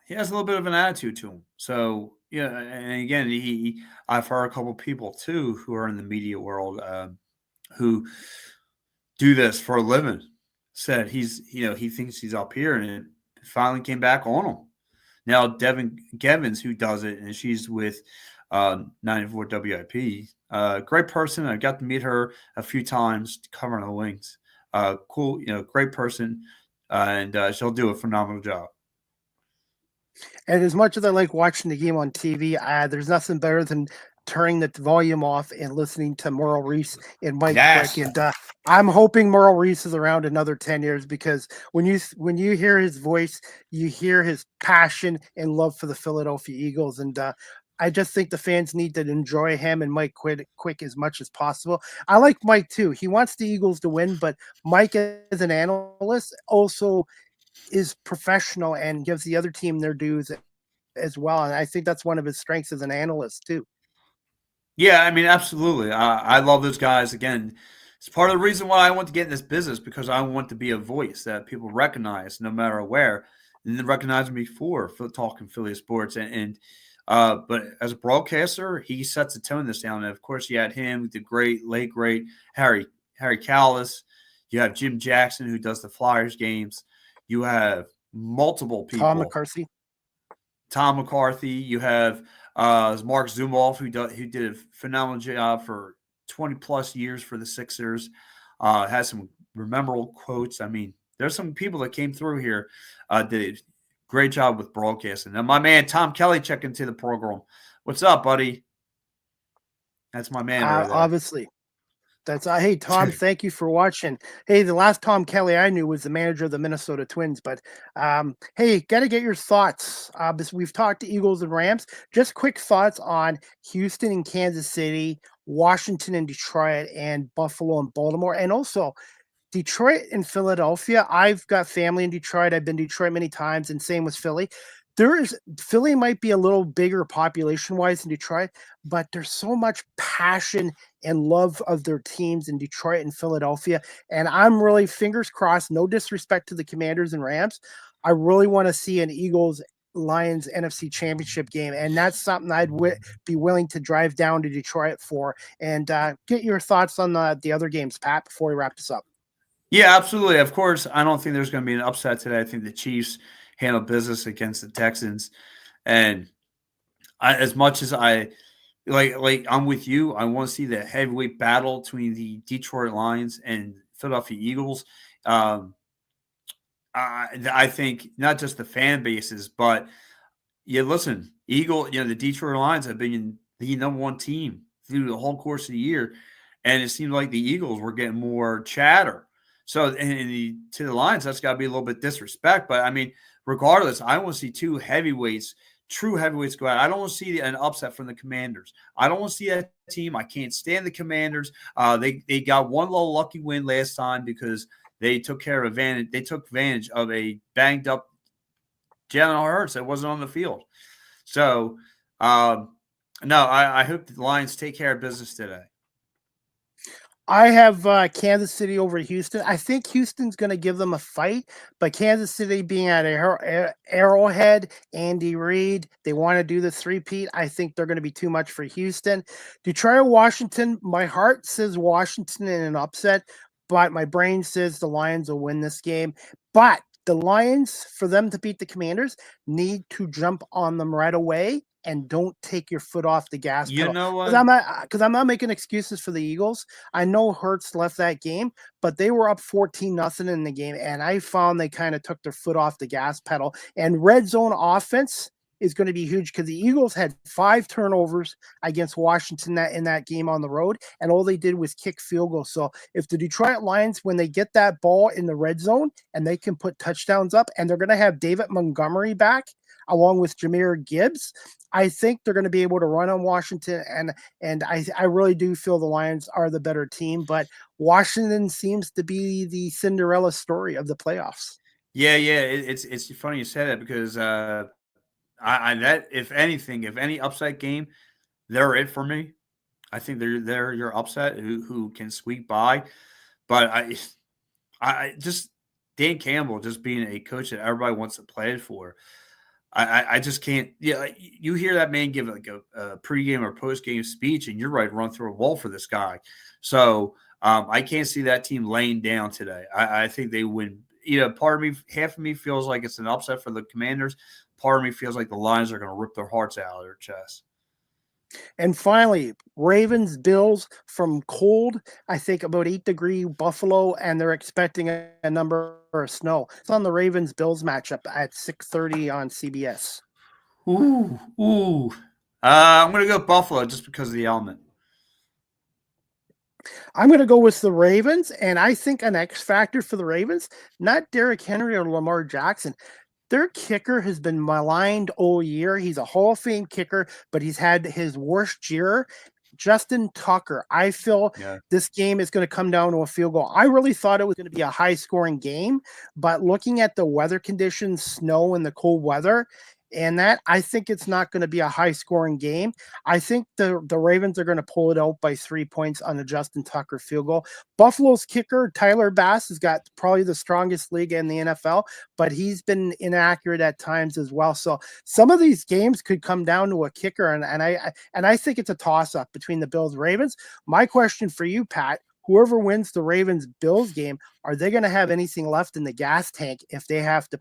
Speaker 3: a little bit of an attitude to him. So, yeah, and again, I've heard a couple people too who are in the media world who do this for a living said he thinks he's up here, and it finally came back on him. Now, Devin Gevins, who does it, and she's with 94 WIP. Great person. I got to meet her a few times covering the Wings. Cool, great person, and she'll do a phenomenal job.
Speaker 2: And as much as I like watching the game on TV, there's nothing better than turning the volume off and listening to Merle Reese and Mike Quick. And I'm hoping Merle Reese is around another 10 years, because when you hear his voice, you hear his passion and love for the Philadelphia Eagles. And I just think the fans need to enjoy him and Mike Quick as much as possible. I like Mike too. He wants the Eagles to win, but Mike as an analyst also is professional and gives the other team their dues as well. And I think that's one of his strengths as an analyst too.
Speaker 3: Yeah, I mean, absolutely. I love those guys. Again, it's part of the reason why I want to get in this business because I want to be a voice that people recognize no matter where. And they recognize me for talking Philly sports. But as a broadcaster, he sets the tone this down. And of course, you had him, the late great Harry Callis. You have Jim Jackson, who does the Flyers games. You have multiple
Speaker 2: Tom
Speaker 3: people.
Speaker 2: McCarthy.
Speaker 3: Tom McCarthy. You have Mark Zumoff, who did a phenomenal job for 20 plus years for the Sixers. Has some memorable quotes. I mean, there's some people that came through here did a great job with broadcasting. And my man Tom Kelly checked into the program. What's up, buddy? That's my man right there.
Speaker 2: Obviously. That's hey Tom, thank you for watching. Hey, the last Tom Kelly I knew was the manager of the Minnesota Twins, but hey, got to get your thoughts. We've talked to Eagles and Rams. Just quick thoughts on Houston and Kansas City, Washington and Detroit, and Buffalo and Baltimore, and also Detroit and Philadelphia. I've got family in Detroit. I've been to Detroit many times, and same with Philly. Philly might be a little bigger population wise than Detroit, but there's so much passion and love of their teams in Detroit and Philadelphia. And I'm really fingers crossed, no disrespect to the Commanders and Rams. I really want to see an Eagles Lions NFC Championship game, and that's something I'd be willing to drive down to Detroit for. And get your thoughts on the other games, Pat, before we wrap this up.
Speaker 3: Yeah, absolutely. Of course, I don't think there's going to be an upset today. I think the Chiefs handle business against the Texans, and as much as I like, I'm with you. I want to see the heavyweight battle between the Detroit Lions and Philadelphia Eagles. I think not just the fan bases, but listen, the Detroit Lions have been the number one team through the whole course of the year, and it seemed like the Eagles were getting more chatter. So, to the Lions, that's got to be a little bit disrespect. But I mean, regardless, I want to see two heavyweights, true heavyweights go out. I don't want to see an upset from the Commanders. I don't want to see that team. I can't stand the Commanders. They got one little lucky win last time because they took advantage. They took advantage of a banged up Jalen Hurts that wasn't on the field. So, no, I hope the Lions take care of business today.
Speaker 2: I have Kansas City over Houston. I think Houston's going to give them a fight, but Kansas City being at Arrowhead, Andy Reid, they want to do the three-peat. I think they're going to be too much for Houston. Detroit, Washington, my heart says Washington in an upset, but my brain says the Lions will win this game. But the Lions, for them to beat the Commanders, need to jump on them right away and don't take your foot off the gas pedal.
Speaker 3: You know what?
Speaker 2: Because I'm not making excuses for the Eagles. I know Hurts left that game, but they were up 14-0 in the game, and I found they kind of took their foot off the gas pedal. And red zone offense is going to be huge because the Eagles had 5 turnovers against Washington in that game on the road, and all they did was kick field goals. So if the Detroit Lions, when they get that ball in the red zone and they can put touchdowns up, and they're going to have David Montgomery back along with Jahmyr Gibbs, I think they're going to be able to run on Washington, and I really do feel the Lions are the better team, but Washington seems to be the Cinderella story of the playoffs.
Speaker 3: Yeah, it's funny you said that because if any upset game, they're it for me. I think they're your upset who can squeak by, but I just Dan Campbell just being a coach that everybody wants to play it for. I just can't. Yeah, you hear that man give like a pregame or postgame speech, and you're ready to run through a wall for this guy. So I can't see that team laying down today. I think they win. Part of me, half of me feels like it's an upset for the Commanders. Part of me feels like the Lions are going to rip their hearts out of their chest.
Speaker 2: And finally, Ravens, Bills from cold, I think about 8-degree Buffalo, and they're expecting a number of snow. It's on the Ravens Bills matchup at 6:30 on CBS.
Speaker 3: Ooh. I'm going to go Buffalo just because of the element.
Speaker 2: I'm going to go with the Ravens, and I think an X factor for the Ravens, not Derrick Henry or Lamar Jackson. Their kicker has been maligned all year. He's a Hall of Fame kicker, but he's had his worst year. Justin Tucker. I feel
Speaker 3: Yeah.
Speaker 2: this game is going to come down to a field goal. I really thought it was going to be a high scoring game, but looking at the weather conditions, snow and the cold weather, and that, I think it's not going to be a high scoring game. I think the Ravens are going to pull it out by 3 points on the Justin Tucker field goal. Buffalo's kicker, Tyler Bass, has got probably the strongest league in the NFL, but he's been inaccurate at times as well. So some of these games could come down to a kicker, and I think it's a toss up between the Bills and Ravens. My question for you, Pat, whoever wins the Ravens Bills game, are they going to have anything left in the gas tank if they have to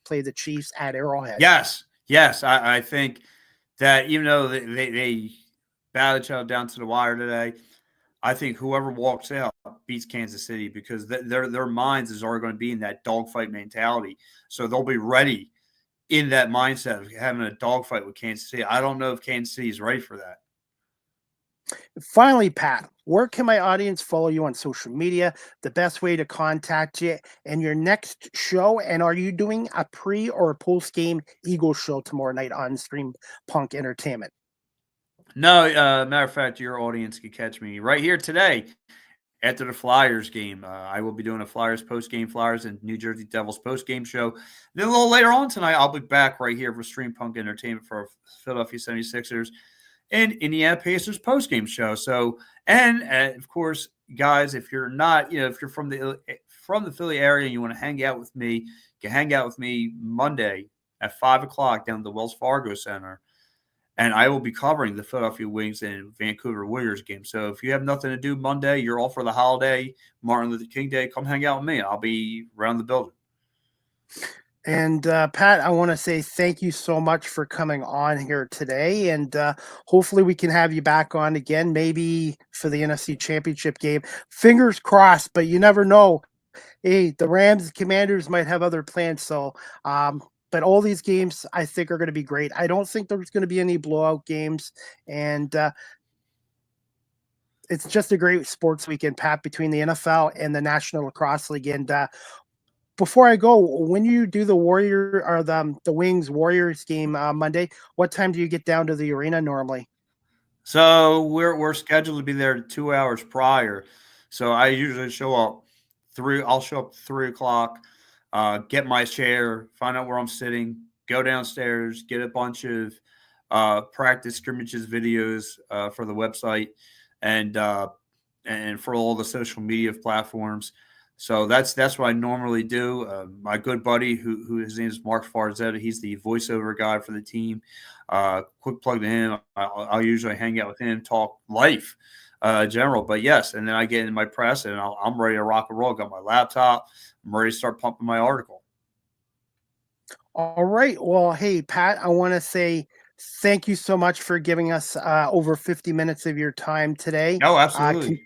Speaker 2: play the Chiefs at Arrowhead?
Speaker 3: Yes. I think that even though they battled each other down to the wire today, I think whoever walks out beats Kansas City because their minds is already going to be in that dogfight mentality. So they'll be ready in that mindset of having a dogfight with Kansas City. I don't know if Kansas City is ready for that.
Speaker 2: Finally, Pat, where can my audience follow you on social media? The best way to contact you and your next show? And are you doing a pre or post game Eagles show tomorrow night on Stream Punk Entertainment?
Speaker 3: No, matter of fact, your audience can catch me right here today after the Flyers game. I will be doing a Flyers post-game, Flyers and New Jersey Devils post-game show. Then a little later on tonight, I'll be back right here for Stream Punk Entertainment for Philadelphia 76ers and Indiana Pacers post-game show. So, and of course, guys, if you're not, if you're from the Philly area and you want to hang out with me, you can hang out with me Monday at 5:00 down at the Wells Fargo Center. And I will be covering the Philadelphia Wings and Vancouver Warriors game. So if you have nothing to do Monday, you're off for the holiday, Martin Luther King Day, come hang out with me. I'll be around the building.
Speaker 2: And Pat, I want to say thank you so much for coming on here today. And hopefully we can have you back on again, maybe for the NFC Championship game. Fingers crossed, but you never know. Hey, the Rams and Commanders might have other plans. So, but all these games I think are going to be great. I don't think there's going to be any blowout games. And it's just a great sports weekend, Pat, between the NFL and the National Lacrosse League. And before I go, when you do the Warrior or the Wings Warriors game Monday, what time do you get down to the arena normally?
Speaker 3: So we're scheduled to be there 2 hours prior. So I usually show up I'll show up 3:00, get my chair, find out where I'm sitting, go downstairs, get a bunch of practice scrimmages videos for the website and for all the social media platforms. So that's what I normally do. My good buddy, who his name is Mark Farzetta, he's the voiceover guy for the team. Quick plug to him. I'll usually hang out with him, talk life, general. But yes, and then I get in my press, and I'm ready to rock and roll. Got my laptop. I'm ready to start pumping my article.
Speaker 2: All right. Well, hey, Pat, I want to say thank you so much for giving us over 50 minutes of your time today.
Speaker 3: Oh, absolutely.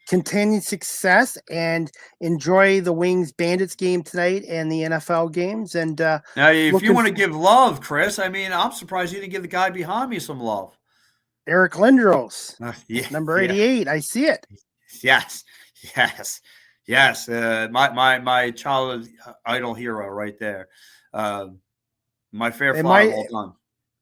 Speaker 2: Continued success and enjoy the Wings Bandits game tonight and the NFL games. And
Speaker 3: now, if you want to give love, Chris, I mean, I'm surprised you didn't give the guy behind me some love.
Speaker 2: Eric Lindros,
Speaker 3: yeah,
Speaker 2: number 88. Yeah. I see it.
Speaker 3: Yes. My childhood idol hero right there. My fair fly all done.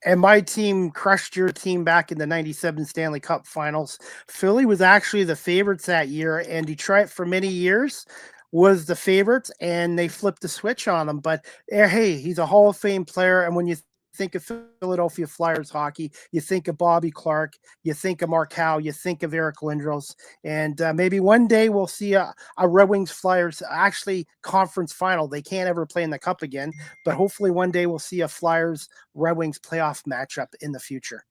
Speaker 2: And my team crushed your team back in the 97 Stanley Cup Finals. Philly was actually the favorites that year, and Detroit for many years was the favorites, and they flipped the switch on them. But hey, he's a Hall of Fame player, and when you think of Philadelphia Flyers hockey, you think of Bobby Clark, you think of Mark Howe, you think of Eric Lindros, and maybe one day we'll see a Red Wings Flyers actually conference final. They can't ever play in the Cup again, but hopefully one day we'll see a Flyers Red Wings playoff matchup in the future.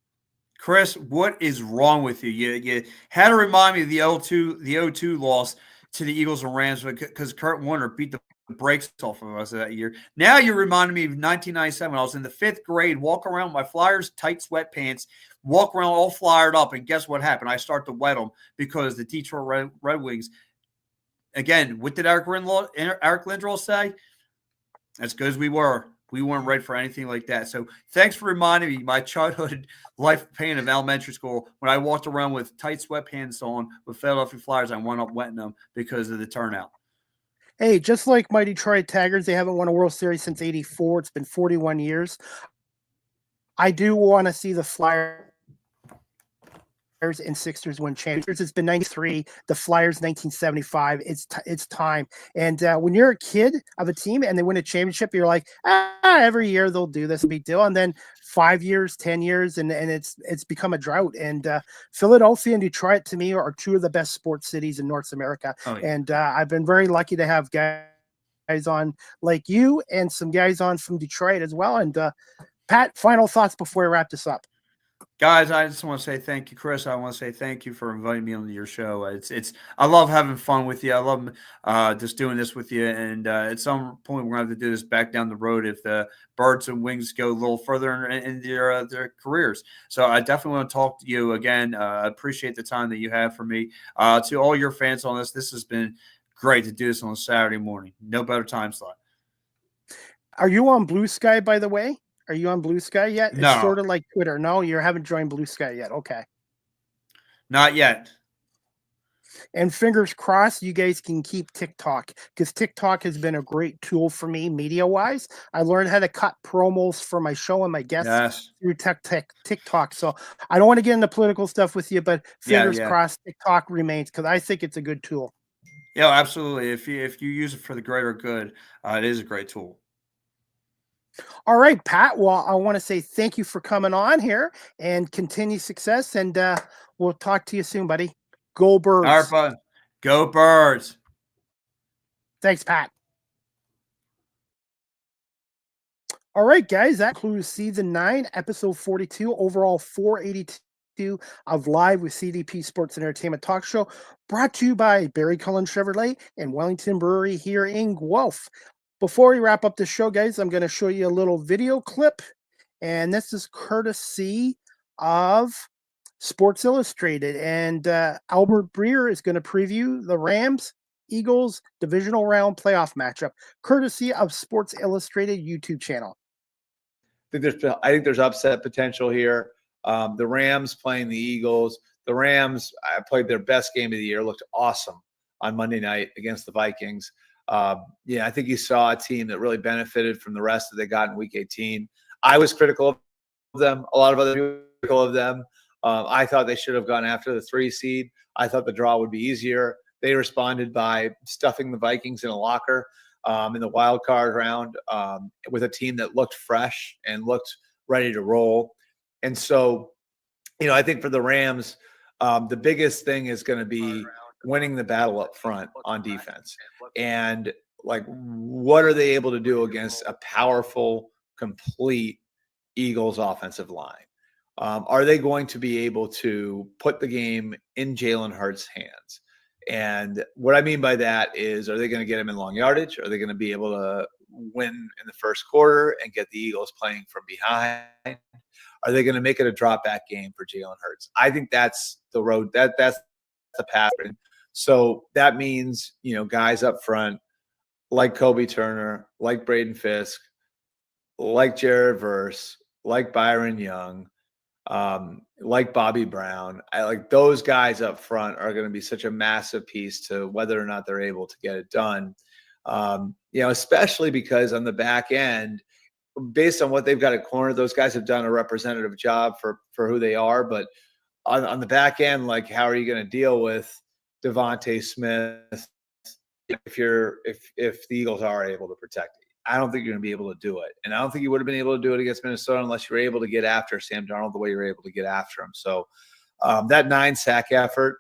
Speaker 3: Chris, what is wrong with you? You had to remind me of the 0-2 loss to the Eagles and Rams because Kurt Warner beat the breaks off of us that year. Now you're reminding me of 1997 when I was in the 5th grade, walk around with my Flyers tight sweatpants, walk around all flyered up, and guess what happened? I start to wet them because the Detroit Red Wings, again, what did Eric Lindros say? As good as we weren't ready for anything like that. So thanks for reminding me my childhood life pain of elementary school when I walked around with tight sweatpants on with Philadelphia Flyers. I wound up wetting them because of the turnout.
Speaker 2: Hey, just like my Detroit Tigers, they haven't won a World Series since '84. It's been 41 years. I do want to see the Flyers and Sixers win championships. It's been '93, the Flyers 1975. It's time. And when you're a kid of a team and they win a championship, you're like, every year they'll do this big deal. And then 5 years, 10 years, and it's become a drought. And Philadelphia and Detroit to me are two of the best sports cities in North America.
Speaker 3: Oh, yeah.
Speaker 2: And I've been very lucky to have guys on like you and some guys on from Detroit as well. And Pat, final thoughts before we wrap this up.
Speaker 3: Guys, I just want to say thank you, Chris. I want to say thank you for inviting me onto your show. I love having fun with you. I love just doing this with you. And at some point, we're going to have to do this back down the road if the Birds and Wings go a little further in their careers. So I definitely want to talk to you again. I appreciate the time that you have for me. To all your fans on this has been great to do this on a Saturday morning. No better time slot.
Speaker 2: Are you on Blue Sky, by the way? Are you on Blue Sky yet?
Speaker 3: No.
Speaker 2: It's sort of like Twitter. No, you haven't joined Blue Sky yet. Okay.
Speaker 3: Not yet.
Speaker 2: And fingers crossed you guys can keep TikTok, because TikTok has been a great tool for me media-wise. I learned how to cut promos for my show and my guests through TikTok. So I don't want to get into political stuff with you, but fingers crossed TikTok remains, because I think it's a good tool.
Speaker 3: Yeah, absolutely. If you use it for the greater good, it is a great tool.
Speaker 2: All right, Pat. Well, I want to say thank you for coming on here and continue success. And we'll talk to you soon, buddy. Go Birds.
Speaker 3: All right, bud. Go Birds.
Speaker 2: Thanks, Pat. All right, guys. That concludes season 9, episode 42, overall 482 of Live with CDP Sports and Entertainment Talk Show, brought to you by Barry Cullen Chevrolet and Wellington Brewery here in Guelph. Before we wrap up the show, guys, I'm going to show you a little video clip, and this is courtesy of Sports Illustrated. And Albert Breer is going to preview the Rams-Eagles divisional round playoff matchup, courtesy of Sports Illustrated YouTube channel.
Speaker 4: I think there's upset potential here. The Rams playing the Eagles. The Rams played their best game of the year, looked awesome on Monday night against the Vikings. I think you saw a team that really benefited from the rest that they got in Week 18. I was critical of them. A lot of other people critical of them. I thought they should have gone after the 3 seed. I thought the draw would be easier. They responded by stuffing the Vikings in a locker in the wild card round with a team that looked fresh and looked ready to roll. And so, I think for the Rams, the biggest thing is going to be winning the battle up front on defense. And what are they able to do against a powerful, complete Eagles offensive line? Are they going to be able to put the game in Jalen Hurts' hands? And what I mean by that is, are they going to get him in long yardage? Are they going to be able to win in the first quarter and get the Eagles playing from behind? Are they going to make it a drop back game for Jalen Hurts? I think that's the road. That's the path. So that means, guys up front like Kobe Turner, like Braden Fisk, like Jared Verse, like Byron Young, like Bobby Brown. I like those guys up front are going to be such a massive piece to whether or not they're able to get it done. Especially because on the back end, based on what they've got at corner, those guys have done a representative job for who they are. But on the back end, how are you going to deal with Devontae Smith if the Eagles are able to protect it? I don't think you're going to be able to do it. And I don't think you would have been able to do it against Minnesota unless you were able to get after Sam Darnold the way you were able to get after him. So that 9-sack effort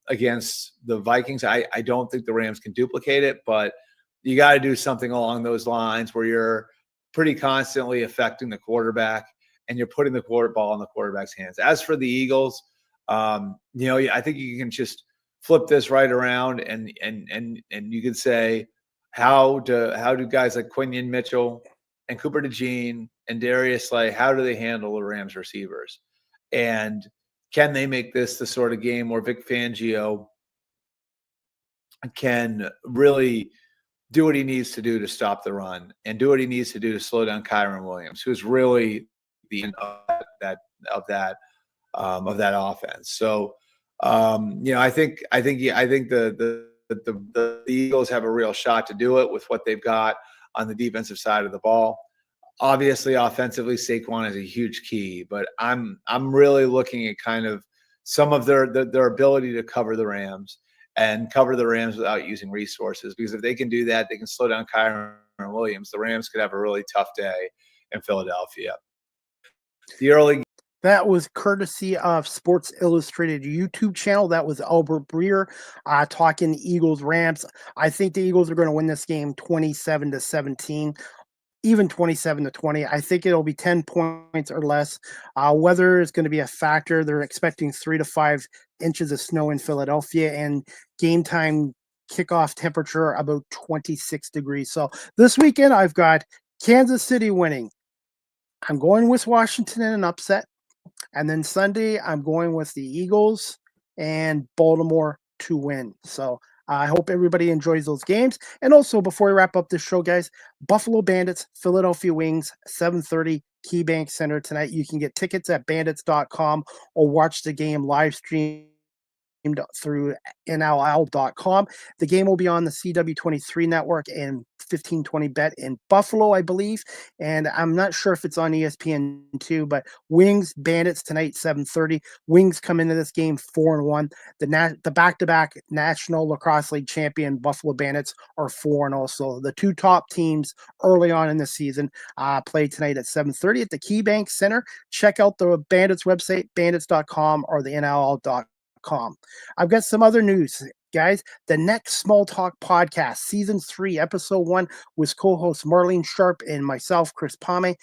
Speaker 4: against the Vikings, I don't think the Rams can duplicate it, but you got to do something along those lines where you're pretty constantly affecting the quarterback and you're putting the ball in the quarterback's hands. As for the Eagles, I think you can just flip this right around and you could say, how do guys like Quinion Mitchell and Cooper DeJean and Darius Slay, how do they handle the Rams receivers? And can they make this the sort of game where Vic Fangio can really do what he needs to do to stop the run and do what he needs to do to slow down Kyron Williams, who's really the end of that offense. So, I think the the Eagles have a real shot to do it with what they've got on the defensive side of the ball. Obviously, offensively, Saquon is a huge key, but I'm really looking at kind of some of their ability to cover the Rams without using resources. Because if they can do that, they can slow down Kyron Williams. The Rams could have a really tough day in Philadelphia.
Speaker 2: That was courtesy of Sports Illustrated YouTube channel. That was Albert Breer talking Eagles Rams. I think the Eagles are going to win this game 27-17. Even 27-20. I think it'll be 10 points or less. Weather is going to be a factor. They're expecting 3 to 5 inches of snow in Philadelphia, and game time kickoff temperature about 26 degrees. So this weekend, I've got Kansas City winning. I'm going with Washington in an upset. And then Sunday, I'm going with the Eagles and Baltimore to win. So I hope everybody enjoys those games. And also, before we wrap up this show, guys, Buffalo Bandits, Philadelphia Wings, 7:30, KeyBank Center tonight. You can get tickets at bandits.com or watch the game live streamed through NLL.com. The game will be on the CW23 network and 1520 Bet in Buffalo, I believe. And I'm not sure if it's on ESPN2, but Wings, Bandits tonight, 7:30. Wings come into this game 4-1. The back-to-back National Lacrosse League champion Buffalo Bandits are 4-0. So the two top teams early on in the season play tonight at 7:30 at the KeyBank Center. Check out the Bandits website, bandits.com or the NLL.com. I've got some other news, guys. The next Small Talk podcast, season 3, episode 1, with co-host Marlene Sharp and myself, Chris Pame.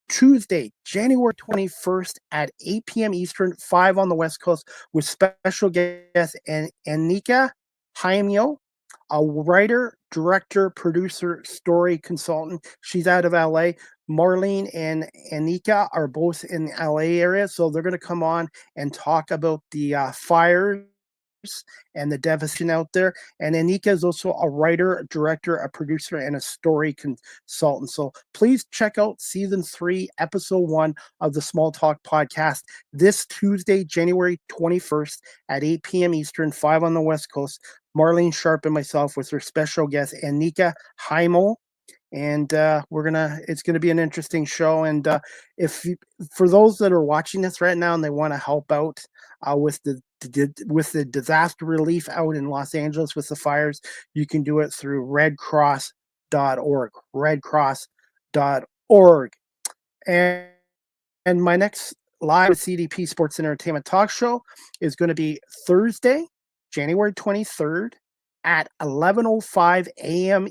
Speaker 2: Tuesday, January 21st at 8 p.m. Eastern, 5 on the West Coast, with special guest Anika Jaimio, a writer, director, producer, story consultant. She's out of LA. Marlene and Anika are both in the LA area, so they're going to come on and talk about the fires and the devastation out there. And Anika is also a writer, a director, a producer, and a story consultant. So please check out season 3, episode 1 of the Small Talk podcast this Tuesday, January 21st at 8 p.m. Eastern, 5 on the West Coast. Marlene Sharp and myself with her special guest, Anika Jaimio. And it's gonna be an interesting show. And for those that are watching this right now and they want to help out with the disaster relief out in Los Angeles with the fires, you can do it through redcross.org. Redcross.org. And my next live CDP Sports Entertainment Talk Show is going to be Thursday, January 23rd at 11:05 a.m.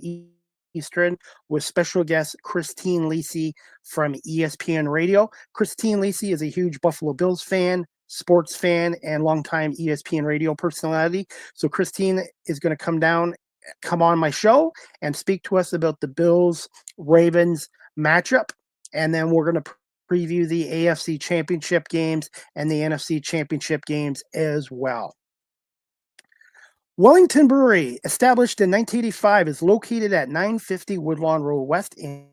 Speaker 2: Eastern, with special guest Christine Lisi from ESPN Radio. Christine Lisi is a huge Buffalo Bills fan, sports fan, and longtime ESPN Radio personality. So Christine is going to come on my show and speak to us about the Bills-Ravens matchup. And then we're going to preview the AFC Championship games and the NFC Championship games as well. Wellington Brewery, established in 1985, is located at 950 Woodlawn Road West in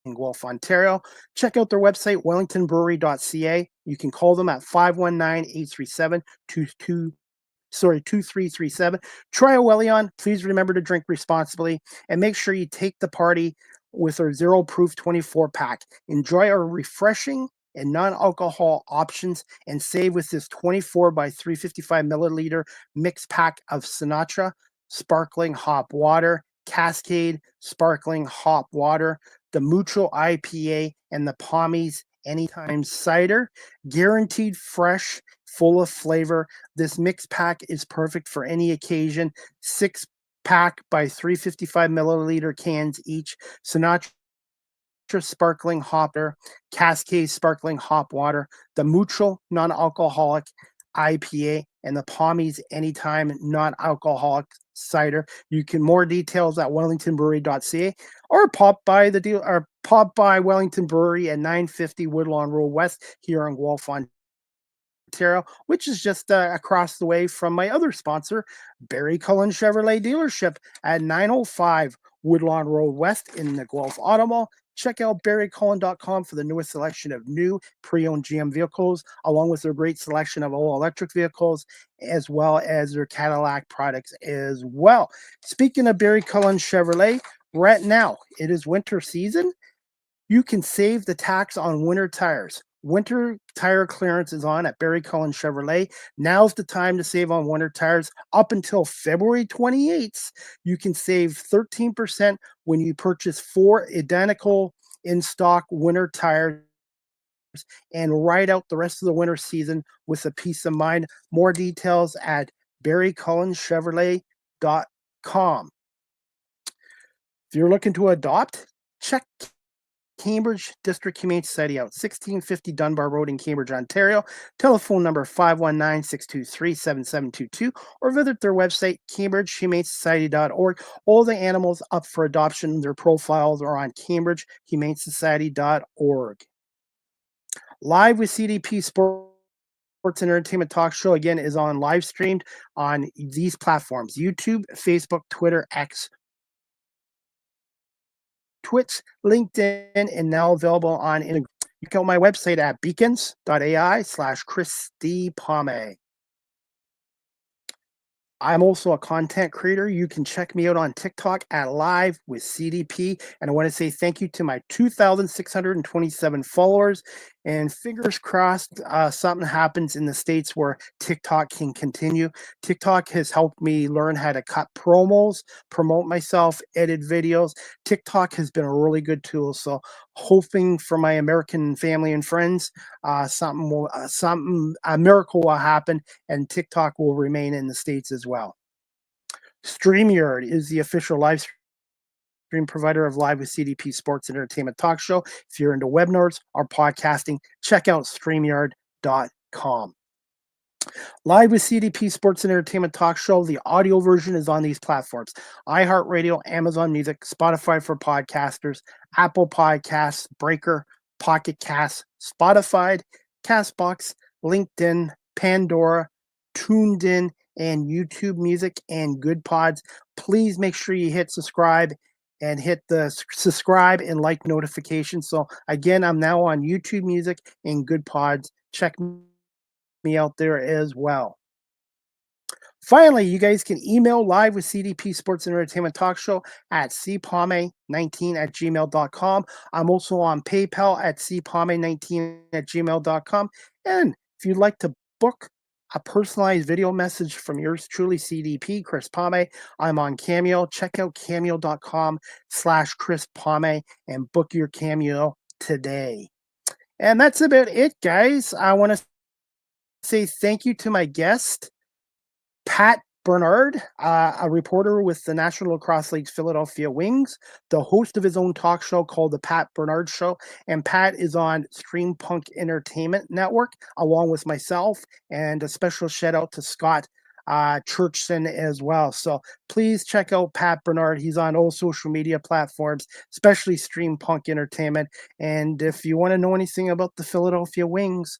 Speaker 2: Guelph, Ontario. Check out their website, wellingtonbrewery.ca. You can call them at 519-837-2337. Try a Wellion. Please remember to drink responsibly and make sure you take the party with our Zero Proof 24-pack. Enjoy our refreshing and non-alcohol options and save with this 24 by 355 milliliter mix pack of Sinatra sparkling hop water, Cascade sparkling hop water, the Mucho IPA, and the Palmies Anytime cider. Guaranteed fresh, full of flavor. This mix pack is perfect for any occasion. 6-pack by 355 milliliter cans each. Sinatra sparkling hopper, Cascade sparkling hop water, the Mucho non-alcoholic IPA, and the Palmies Anytime non-alcoholic cider. You can more details at wellingtonbrewery.ca or pop by Wellington Brewery at 950 Woodlawn Road West here in Guelph, Ontario, which is just across the way from my other sponsor, Barry Cullen Chevrolet Dealership at 905 Woodlawn Road West in the Guelph Auto Mall. check out barrycullen.com for the newest selection of new pre-owned GM vehicles, along with their great selection of all electric vehicles, as well as their Cadillac products as well. Speaking of Barry Cullen Chevrolet, right now it is winter season. You can save the tax on winter tires. Winter tire clearance is on at Barry Cullen Chevrolet. Now's the time to save on winter tires. Up until February 28th, you can save 13% when you purchase 4 identical in stock winter tires and ride out the rest of the winter season with a peace of mind. More details at barrycullenchevrolet.com. If you're looking to adopt, check Cambridge District Humane Society out, 1650 Dunbar Road in Cambridge, Ontario. Telephone number 519-623-7722, or visit their website, cambridgehumanesociety.org. All the animals up for adoption, their profiles are on cambridgehumanesociety.org. Live with CDP Sports and Entertainment Talk Show, again, is on live streamed on these platforms: YouTube, Facebook, Twitter, X, Twitch, LinkedIn, and now available on Instagram. You can go to my website at beacons.ai/Christy Palme. I'm also a content creator. You can check me out on TikTok at Live with CDP. And I want to say thank you to my 2,627 followers. And fingers crossed, something happens in the States where TikTok can continue. TikTok has helped me learn how to cut promos, promote myself, edit videos. TikTok has been a really good tool. So hoping for my American family and friends, a miracle will happen and TikTok will remain in the States as well. StreamYard is the official live stream provider of Live with CDP Sports and Entertainment Talk Show. If you're into webinars or podcasting, check out StreamYard.com. Live with CDP Sports and Entertainment Talk Show. The audio version is on these platforms: iHeartRadio, Amazon Music, Spotify for podcasters, Apple Podcasts, Breaker, Pocket Casts, Spotify, Castbox, LinkedIn, Pandora, Tuned In, and YouTube Music and Good Pods. Please make sure you hit subscribe and hit the subscribe and like notifications. So again, I'm now on YouTube Music and Good Pods. Check me out there as well. Finally, you guys can email Live with CDP Sports and Entertainment Talk Show at cpalme19@gmail.com. I'm also on PayPal at cpalme19@gmail.com. And if you'd like to book a personalized video message from yours truly, CDP, Chris Palme, I'm on Cameo. Check out cameo.com/Chris Palme and book your Cameo today. And that's about it, guys. I want to say thank you to my guest, Pat Bernard, a reporter with the National Lacrosse League's Philadelphia Wings, the host of his own talk show called The Pat Bernard Show. And Pat is on Stream Punk Entertainment Network, along with myself, and a special shout out to Scott Churchson as well. So please check out Pat Bernard. He's on all social media platforms, especially Stream Punk Entertainment. And if you want to know anything about the Philadelphia Wings,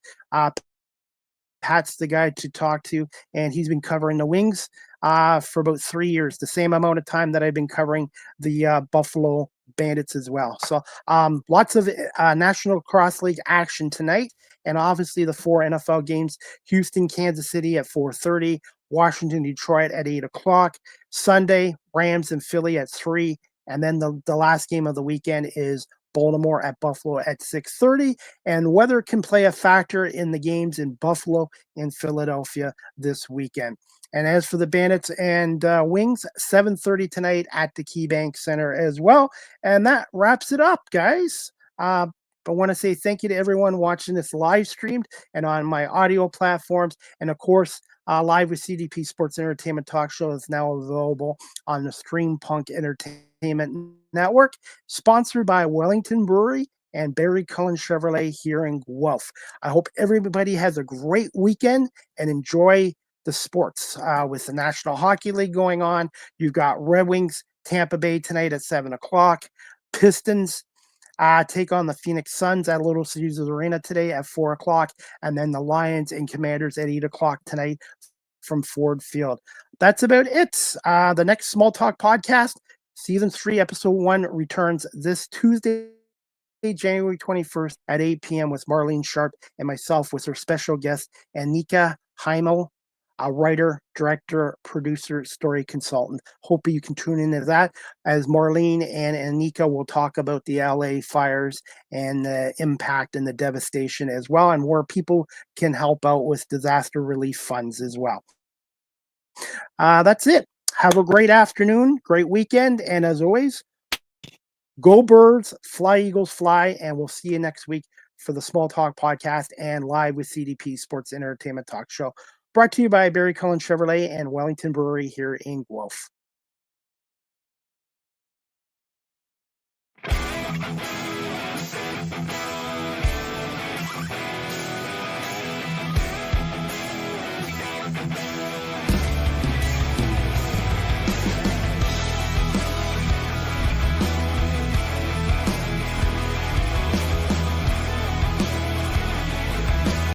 Speaker 2: Pat's the guy to talk to, and he's been covering the Wings for about 3 years, the same amount of time that I've been covering the Buffalo Bandits as well. So lots of National Lacrosse League action tonight, and obviously the 4 NFL games: Houston, Kansas City at 4:30, Washington, Detroit at 8 o'clock, Sunday, Rams and Philly at 3, and then the last game of the weekend is Baltimore at Buffalo at 6:30, and weather can play a factor in the games in Buffalo and Philadelphia this weekend. And as for the Bandits and Wings, 7:30 tonight at the KeyBank Center as well. And that wraps it up, guys. I want to say thank you to everyone watching this live streamed and on my audio platforms. And of course, Live with CDP Sports Entertainment Talk Show is now available on the Stream Punk Entertainment Network, sponsored by Wellington Brewery and Barry Cullen Chevrolet here in Guelph. I hope everybody has a great weekend and enjoy the sports with the National Hockey League going on. You've got Red Wings, Tampa Bay tonight at 7 o'clock. Pistons take on the Phoenix Suns at Little Caesars Arena today at 4 o'clock. And then the Lions and Commanders at 8 o'clock tonight from Ford Field. That's about it. The next Small Talk podcast, Season 3, Episode 1, returns this Tuesday January 21st at 8 p.m. with Marlene Sharp and myself with our special guest, Anika Heimel, a writer, director, producer, story consultant. Hope you can tune into that as Marlene and Anika will talk about the LA fires and the impact and the devastation as well, and where people can help out with disaster relief funds as well. That's it. Have a great afternoon, great weekend, and as always, go Birds, fly Eagles, fly, and we'll see you next week for the Small Talk podcast and live with CDP Sports Entertainment Talk Show. Brought to you by Barry Cullen Chevrolet and Wellington Brewery here in Guelph.